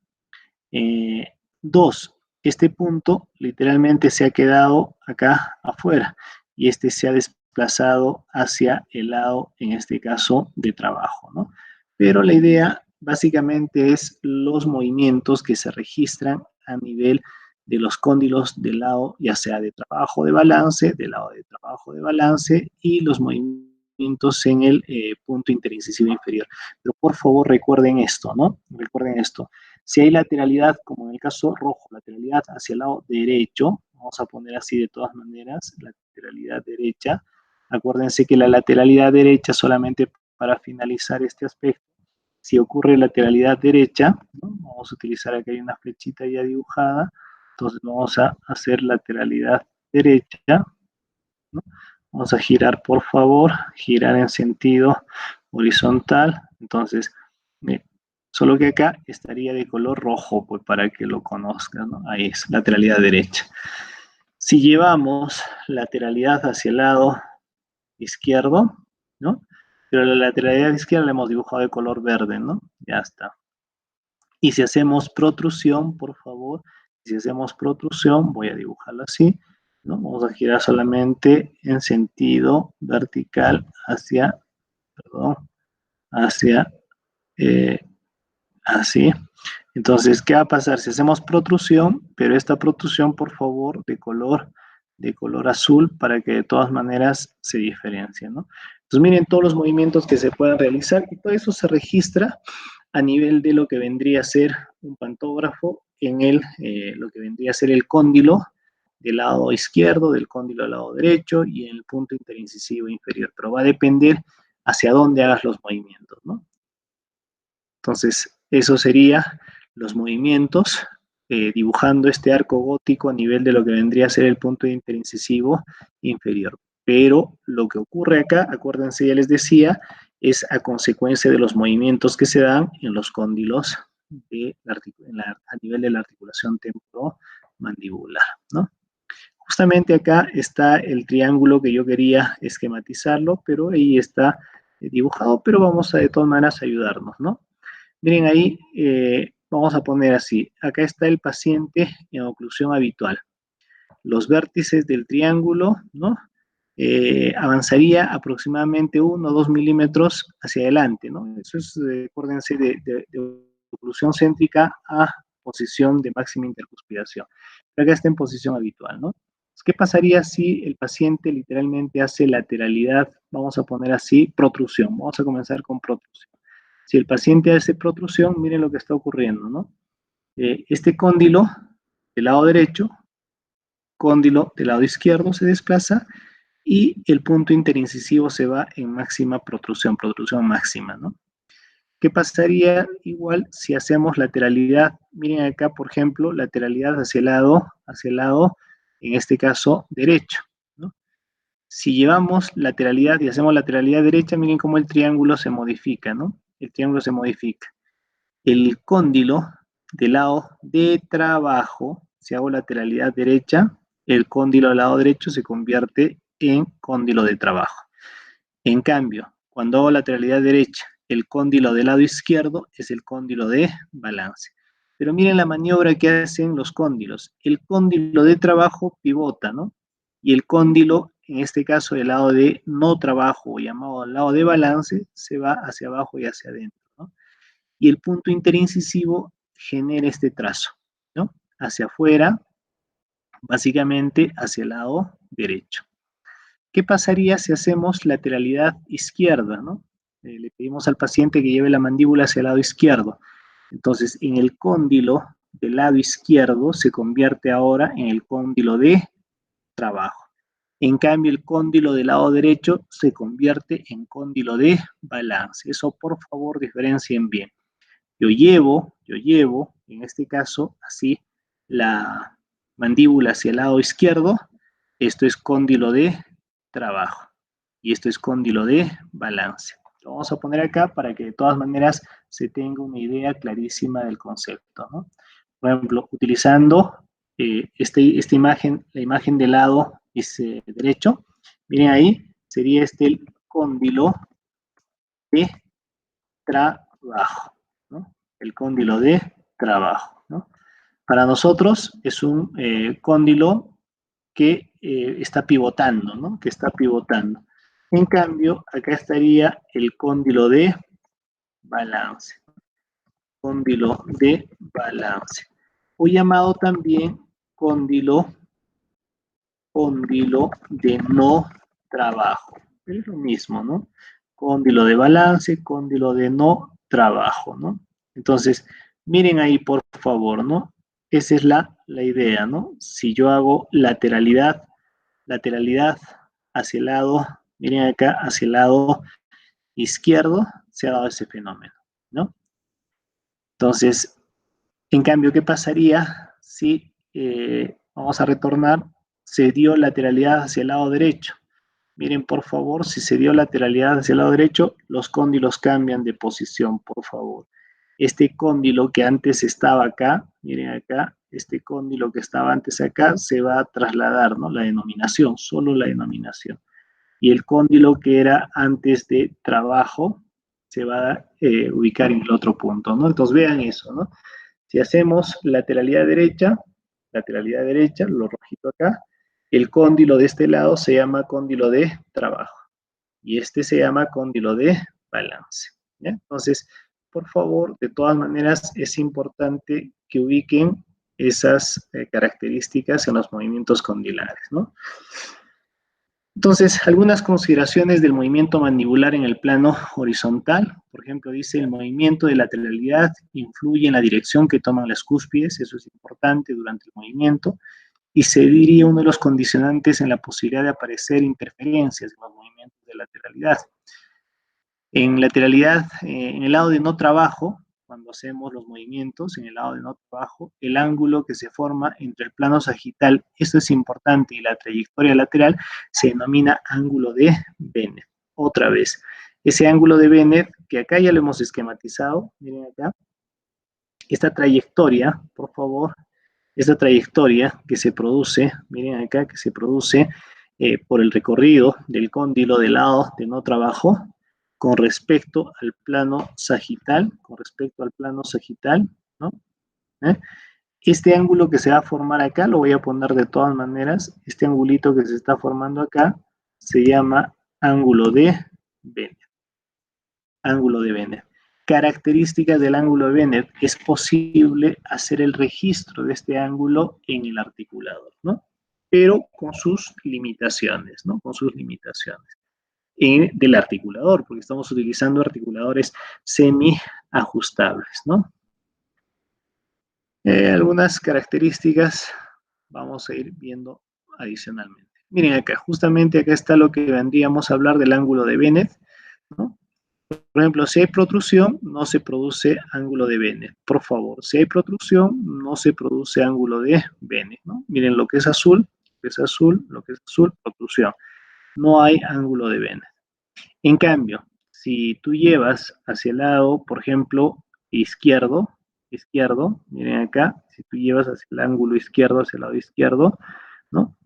Eh, Dos, este punto literalmente se ha quedado acá afuera y este se ha desplazado hacia el lado, en este caso, de trabajo, ¿no? Pero la idea básicamente es los movimientos que se registran a nivel de los cóndilos del lado, ya sea de trabajo de balance, del lado de trabajo de balance y los movimientos en el punto interincisivo inferior. Pero por favor recuerden esto, ¿no? Recuerden esto. Si hay lateralidad, como en el caso rojo, lateralidad hacia el lado derecho, vamos a poner así de todas maneras, lateralidad derecha. Acuérdense que la lateralidad derecha, solamente para finalizar este aspecto, si ocurre lateralidad derecha, ¿no? Vamos a utilizar aquí hay una flechita ya dibujada, entonces vamos a hacer lateralidad derecha, ¿no? Vamos a girar, por favor, girar en sentido horizontal, entonces, solo que acá estaría de color rojo, pues para que lo conozcan, ¿no? Ahí es, lateralidad derecha. Si llevamos lateralidad hacia el lado izquierdo, ¿no? Pero la lateralidad izquierda la hemos dibujado de color verde, ¿no? Ya está. Y si hacemos protrusión, por favor, si hacemos protrusión, voy a dibujarlo así, ¿no? Vamos a girar solamente en sentido vertical hacia, perdón, hacia, así. Entonces, ¿qué va a pasar? Si hacemos protrusión, pero esta protrusión, por favor, de color azul, para que de todas maneras se diferencie, ¿no? Entonces, miren todos los movimientos que se pueden realizar y todo eso se registra a nivel de lo que vendría a ser un pantógrafo en lo que vendría a ser el cóndilo del lado izquierdo, del cóndilo del lado derecho y en el punto interincisivo inferior, pero va a depender hacia dónde hagas los movimientos, ¿no? Entonces, eso sería los movimientos, dibujando este arco gótico a nivel de lo que vendría a ser el punto interincisivo inferior. Pero lo que ocurre acá, acuérdense, ya les decía, es a consecuencia de los movimientos que se dan en los cóndilos a nivel de la articulación temporomandibular, ¿no? Justamente acá está el triángulo que yo quería esquematizarlo, pero ahí está dibujado, pero vamos a de todas maneras ayudarnos, ¿no? Miren ahí, vamos a poner así, acá está el paciente en oclusión habitual. Los vértices del triángulo, ¿no? Avanzaría aproximadamente 1 o 2 milímetros hacia adelante, ¿no? Eso es, acuérdense, de oclusión céntrica a posición de máxima intercuspiración. Pero acá está en posición habitual, ¿no? ¿Qué pasaría si el paciente literalmente hace lateralidad? Vamos a poner así, protrusión. Vamos a comenzar con protrusión. Si el paciente hace protrusión, miren lo que está ocurriendo, ¿no? Este cóndilo del lado derecho, cóndilo del lado izquierdo se desplaza y el punto interincisivo se va en máxima protrusión, protrusión máxima, ¿no? ¿Qué pasaría igual si hacemos lateralidad? Miren acá, por ejemplo, lateralidad hacia el lado, en este caso, derecho, ¿no? Si llevamos lateralidad y hacemos lateralidad derecha, miren cómo el triángulo se modifica, ¿no? El triángulo se modifica. El cóndilo del lado de trabajo, si hago lateralidad derecha, el cóndilo del lado derecho se convierte en cóndilo de trabajo. En cambio, cuando hago lateralidad derecha, el cóndilo del lado izquierdo es el cóndilo de balance. Pero miren la maniobra que hacen los cóndilos. El cóndilo de trabajo pivota, ¿no? Y el cóndilo, en este caso del lado de no trabajo, llamado al lado de balance, se va hacia abajo y hacia adentro, ¿no? Y el punto interincisivo genera este trazo, ¿no? Hacia afuera, básicamente hacia el lado derecho. ¿Qué pasaría si hacemos lateralidad izquierda, ¿no? Le pedimos al paciente que lleve la mandíbula hacia el lado izquierdo. Entonces, en el cóndilo del lado izquierdo se convierte ahora en el cóndilo de trabajo. En cambio, el cóndilo del lado derecho se convierte en cóndilo de balance. Eso, por favor, diferencien bien. Yo llevo, en este caso, así, la mandíbula hacia el lado izquierdo. Esto es cóndilo de trabajo. Y esto es cóndilo de balance. Lo vamos a poner acá para que de todas maneras se tenga una idea clarísima del concepto, ¿no? Por ejemplo, utilizando esta imagen, la imagen del lado derecho, miren ahí, sería este el cóndilo de trabajo, ¿no? El cóndilo de trabajo, ¿no? Para nosotros es un cóndilo que está pivotando, ¿no? Que está pivotando. En cambio, acá estaría el cóndilo de balance. Cóndilo de balance. O llamado también cóndilo de no trabajo. Es lo mismo, ¿no? Cóndilo de balance, cóndilo de no trabajo, ¿no? Entonces, miren ahí, por favor, ¿no? Esa es la idea, ¿no? Si yo hago lateralidad hacia el lado, miren acá, hacia el lado izquierdo, se ha dado ese fenómeno, ¿no? Entonces, en cambio, ¿qué pasaría si, vamos a retornar, se dio lateralidad hacia el lado derecho? Miren, por favor, si se dio lateralidad hacia el lado derecho, los cóndilos cambian de posición, por favor. Este cóndilo que antes estaba acá, miren acá, este cóndilo que estaba antes acá, se va a trasladar, ¿no? La denominación, solo la denominación. Y el cóndilo que era antes de trabajo se va a ubicar en el otro punto, ¿no? Entonces vean eso, ¿no? Si hacemos lateralidad derecha, lo rojito acá, el cóndilo de este lado se llama cóndilo de trabajo y este se llama cóndilo de balance, ¿ya? Entonces, por favor, de todas maneras es importante que ubiquen esas características en los movimientos condilares, ¿no? Entonces, algunas consideraciones del movimiento mandibular en el plano horizontal. Por ejemplo, dice el movimiento de lateralidad influye en la dirección que toman las cúspides, eso es importante durante el movimiento, y se diría uno de los condicionantes en la posibilidad de aparecer interferencias en los movimientos de lateralidad. En lateralidad, en el lado de no trabajo, cuando hacemos los movimientos en el lado de no trabajo, el ángulo que se forma entre el plano sagital, esto es importante, y la trayectoria lateral se denomina ángulo de Bennett. Otra vez, ese ángulo de Bennett, que acá ya lo hemos esquematizado, miren acá, esta trayectoria, por favor, esta trayectoria que se produce, miren acá, que se produce por el recorrido del cóndilo del lado de no trabajo con respecto al plano sagital, ¿no? ¿Eh? Este ángulo que se va a formar acá, lo voy a poner de todas maneras, este angulito que se está formando acá, se llama ángulo de Bennett. Ángulo de Bennett. Características del ángulo de Bennett. Es posible hacer el registro de este ángulo en el articulador, ¿no? Pero con sus limitaciones, ¿no? Con sus limitaciones. Del articulador, porque estamos utilizando articuladores semi-ajustables, ¿no? Algunas características vamos a ir viendo adicionalmente. Miren acá, justamente acá está lo que vendríamos a hablar del ángulo de Bennett, ¿no? Por ejemplo, si hay protrusión, no se produce ángulo de Bennett. Por favor, si hay protrusión, no se produce ángulo de Bennett, ¿no? Miren lo que es azul, protrusión. No hay ángulo de Bennett. En cambio, si tú llevas hacia el lado, por ejemplo, izquierdo, miren acá, si tú llevas hacia el ángulo izquierdo, hacia el lado izquierdo, ¿no?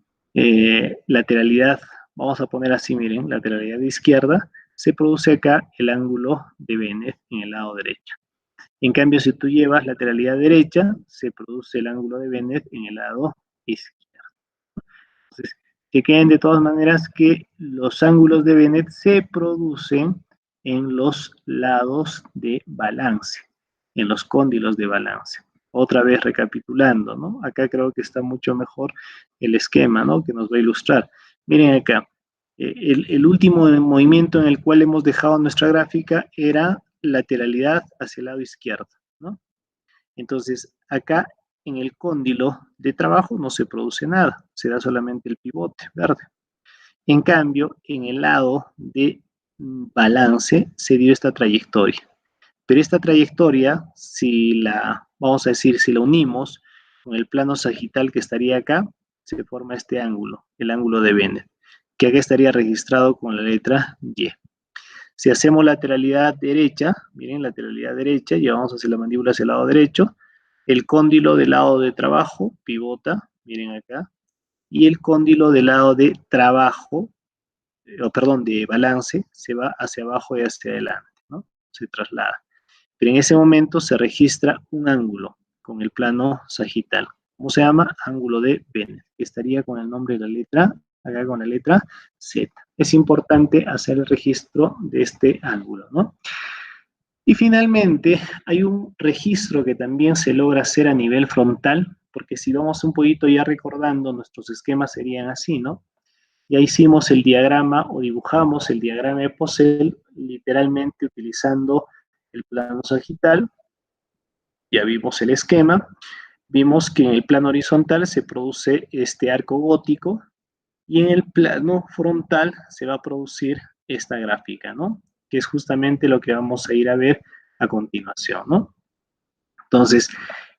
Lateralidad, vamos a poner así, miren, lateralidad de izquierda, se produce acá el ángulo de Bennett en el lado derecho. En cambio, si tú llevas lateralidad derecha, se produce el ángulo de Bennett en el lado izquierdo. Entonces, que queden de todas maneras que los ángulos de Bennett se producen en los lados de balance, en los cóndilos de balance. Otra vez recapitulando, ¿no? Acá creo que está mucho mejor el esquema, ¿no? Que nos va a ilustrar. Miren acá, el último movimiento en el cual hemos dejado nuestra gráfica era lateralidad hacia el lado izquierdo, ¿no? Entonces, acá en el cóndilo de trabajo no se produce nada, se da solamente el pivote verde. En cambio, en el lado de balance se dio esta trayectoria. Pero esta trayectoria, si la, vamos a decir, si la unimos con el plano sagital que estaría acá, se forma este ángulo, el ángulo de Bennett, que acá estaría registrado con la letra Y. Si hacemos lateralidad derecha, miren, lateralidad derecha, llevamos hacia la mandíbula hacia el lado derecho, el cóndilo del lado de trabajo pivota, miren acá, y el cóndilo del lado de trabajo, perdón, de balance, se va hacia abajo y hacia adelante, ¿no? Se traslada. Pero en ese momento se registra un ángulo con el plano sagital. ¿Cómo se llama? Ángulo de Bennett, que estaría con el nombre de la letra, acá con la letra Z. Es importante hacer el registro de este ángulo, ¿no? Y finalmente, hay un registro que también se logra hacer a nivel frontal, porque si vamos un poquito ya recordando, nuestros esquemas serían así, ¿no? Ya hicimos el diagrama o dibujamos el diagrama de Poiseuille, literalmente utilizando el plano sagital. Ya vimos el esquema. Vimos que en el plano horizontal se produce este arco gótico y en el plano frontal se va a producir esta gráfica, ¿no? Que es justamente lo que vamos a ir a ver a continuación, ¿no? Entonces,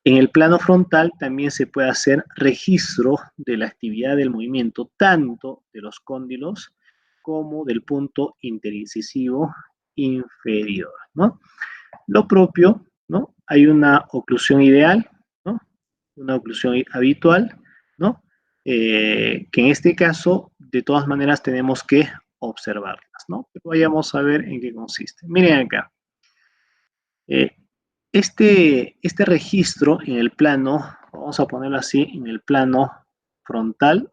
en el plano frontal también se puede hacer registro de la actividad del movimiento, tanto de los cóndilos como del punto interincisivo inferior, ¿no? Lo propio, ¿no? Hay una oclusión ideal, ¿no? Una oclusión habitual, ¿no? Que en este caso, de todas maneras, tenemos que observarlas, ¿no? Pero vayamos a ver en qué consiste. Miren acá. Este registro en el plano, vamos a ponerlo así, en el plano frontal,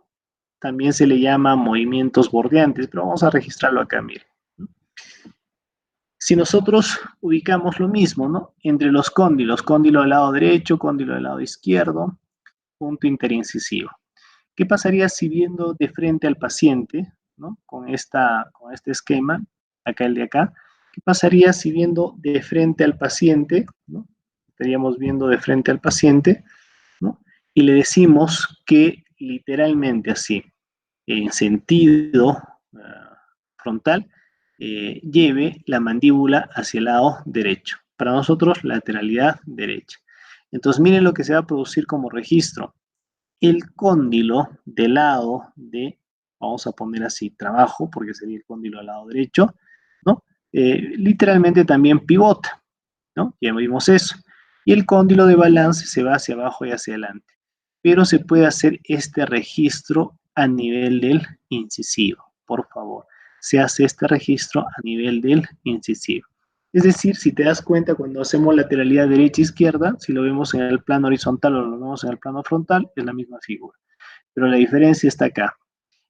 también se le llama movimientos bordeantes, pero vamos a registrarlo acá, miren. Si nosotros ubicamos lo mismo, ¿no? Entre los cóndilos, cóndilo del lado derecho, cóndilo del lado izquierdo, punto interincisivo. ¿Qué pasaría si viendo de frente al paciente, ¿no? Con este esquema, acá el de acá, ¿qué pasaría si viendo de frente al paciente, ¿no? Estaríamos viendo de frente al paciente, ¿no? Y le decimos que literalmente así, en sentido frontal, lleve la mandíbula hacia el lado derecho. Para nosotros, lateralidad derecha. Entonces, miren lo que se va a producir como registro. El cóndilo del lado de, vamos a poner así, trabajo, porque sería el cóndilo al lado derecho, ¿no? Literalmente también pivota, ¿no? Ya vimos eso. Y el cóndilo de balance se va hacia abajo y hacia adelante. pero se puede hacer este registro a nivel del incisivo, por favor. Se hace este registro a nivel del incisivo. Es decir, si te das cuenta, cuando hacemos lateralidad derecha-izquierda, si lo vemos en el plano horizontal o lo vemos en el plano frontal, es la misma figura. Pero la diferencia está acá.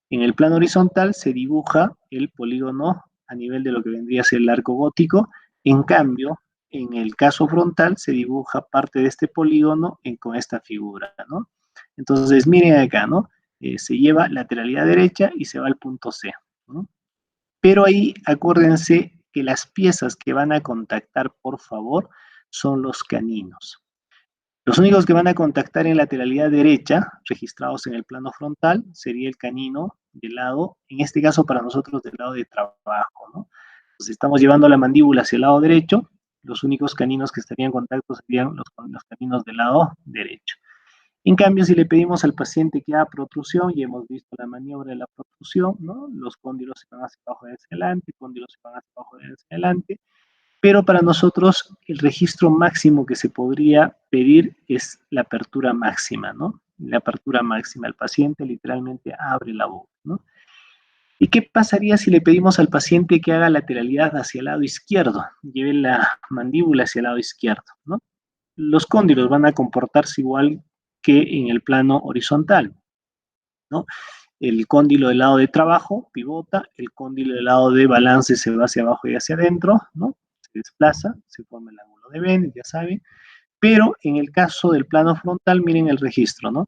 En el plano horizontal se dibuja el polígono a nivel de lo que vendría a ser el arco gótico. En cambio, en el caso frontal se dibuja parte de este polígono con esta figura, ¿no? Entonces, miren acá, ¿no? Se lleva lateralidad derecha y se va al punto C, ¿no? Pero ahí acuérdense que las piezas que van a contactar, por favor, son los caninos. Los únicos que van a contactar en lateralidad derecha, registrados en el plano frontal, sería el canino del lado, en este caso para nosotros del lado de trabajo, ¿no? Entonces estamos llevando la mandíbula hacia el lado derecho, los únicos caninos que estarían en contacto serían los caninos del lado derecho. En cambio, si le pedimos al paciente que haga protrusión, y hemos visto la maniobra de la protrusión, ¿no? Los cóndilos se van hacia abajo y hacia adelante, cóndilos se van hacia abajo y hacia adelante, pero para nosotros el registro máximo que se podría pedir es la apertura máxima, ¿no? La apertura máxima. El paciente literalmente abre la boca, ¿no? ¿Y qué pasaría si le pedimos al paciente que haga lateralidad hacia el lado izquierdo? Lleve la mandíbula hacia el lado izquierdo, ¿no? Los cóndilos van a comportarse igual que en el plano horizontal, ¿no? El cóndilo del lado de trabajo pivota, el cóndilo del lado de balance se va hacia abajo y hacia adentro, ¿no? Se desplaza, se forma el ángulo de Bennett, ya saben. Pero en el caso del plano frontal, miren el registro, ¿no?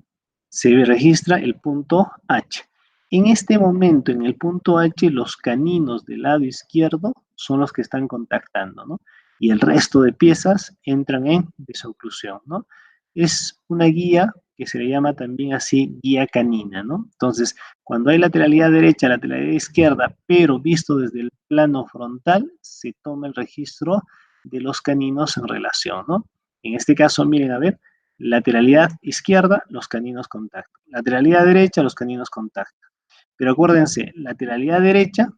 Se registra el punto H. En este momento, en el punto H, los caninos del lado izquierdo son los que están contactando, ¿no? Y el resto de piezas entran en desoclusión, ¿no? Es una guía que se le llama también así guía canina, ¿no? Entonces, cuando hay lateralidad derecha, lateralidad izquierda, pero visto desde el plano frontal, se toma el registro de los caninos en relación, ¿no? En este caso, miren, a ver, lateralidad izquierda, los caninos contactan. Lateralidad derecha, los caninos contactan. Pero acuérdense, lateralidad derecha,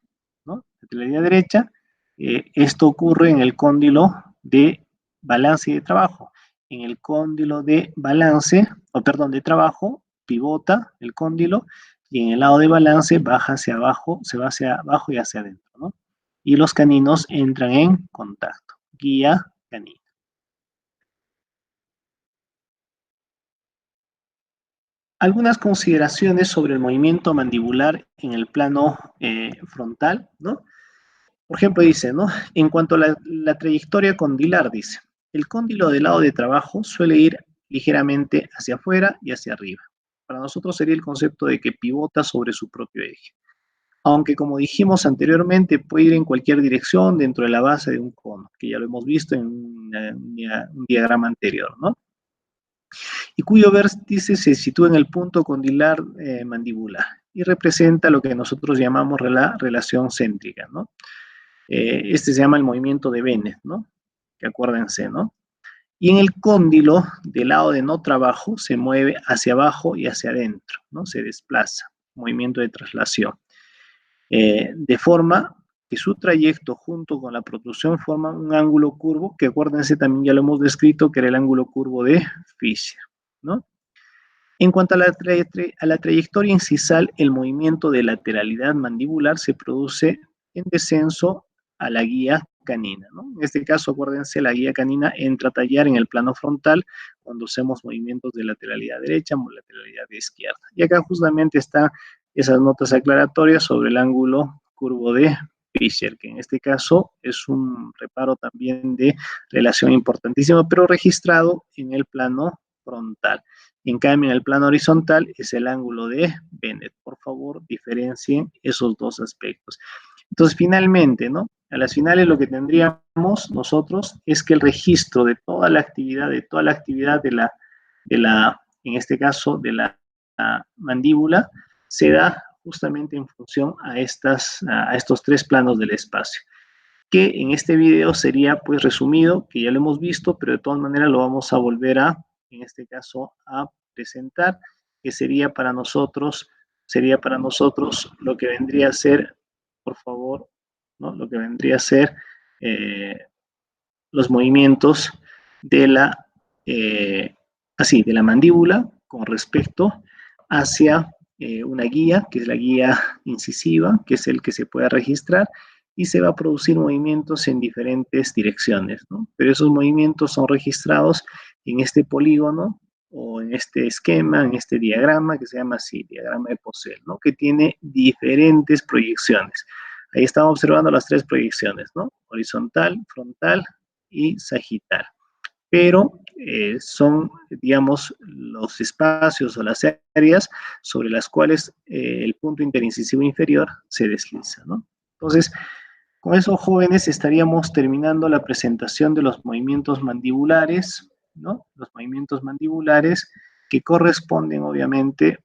¿no? Lateralidad derecha, esto ocurre en el cóndilo de balance y de trabajo. En el cóndilo de balance, o perdón, de trabajo, pivota el cóndilo y en el lado de balance baja hacia abajo, se va hacia abajo y hacia adentro, ¿no? Y los caninos entran en contacto. Guía canina. Algunas consideraciones sobre el movimiento mandibular en el plano frontal, ¿no? Por ejemplo, dice, ¿no? En cuanto a la trayectoria condilar, dice, el cóndilo del lado de trabajo suele ir ligeramente hacia afuera y hacia arriba. Para nosotros sería el concepto de que pivota sobre su propio eje. Aunque, como dijimos anteriormente, puede ir en cualquier dirección dentro de la base de un cono, que ya lo hemos visto en un diagrama anterior, ¿no? Y cuyo vértice se sitúa en el punto condilar mandibular y representa lo que nosotros llamamos la relación céntrica, ¿no? Este se llama el movimiento de Bennett, ¿no? Que acuérdense, ¿no? Y en el cóndilo, del lado de no trabajo, se mueve hacia abajo y hacia adentro, ¿no? Se desplaza, movimiento de traslación. De forma que su trayecto junto con la protrusión forman un ángulo curvo, que acuérdense también ya lo hemos descrito, que era el ángulo curvo de Fischer, ¿no? En cuanto a la trayectoria incisal, el movimiento de lateralidad mandibular se produce en descenso a la guía canina, ¿no? En este caso, acuérdense, la guía canina entra a tallar en el plano frontal cuando hacemos movimientos de lateralidad derecha o lateralidad de izquierda. Y acá justamente están esas notas aclaratorias sobre el ángulo curvo de Fischer, que en este caso es un reparo también de relación importantísimo, pero registrado en el plano frontal. En cambio, en el plano horizontal es el ángulo de Bennett. Por favor, diferencien esos dos aspectos. Entonces, finalmente, ¿no? A las finales lo que tendríamos nosotros es que el registro de toda la actividad, en este caso, de la mandíbula, se da justamente en función a estos tres planos del espacio, que en este video sería pues resumido, que ya lo hemos visto, pero de todas maneras lo vamos a volver a, en este caso, a presentar, que sería para nosotros lo que vendría a ser, por favor, ¿no? Lo que vendría a ser los movimientos de la, de la mandíbula con respecto hacia una guía, que es la guía incisiva, que es el que se puede registrar, y se va a producir movimientos en diferentes direcciones, ¿no? Pero esos movimientos son registrados en este polígono o en este esquema, en este diagrama que se llama así, diagrama de Poiseuille, ¿no? Que tiene diferentes proyecciones. Ahí estamos observando las tres proyecciones, ¿no? Horizontal, frontal y sagital. Pero son, digamos, los espacios o las áreas sobre las cuales el punto interincisivo inferior se desliza, ¿no? Entonces, con eso, jóvenes, estaríamos terminando la presentación de los movimientos mandibulares, ¿no? Los movimientos mandibulares que corresponden, obviamente,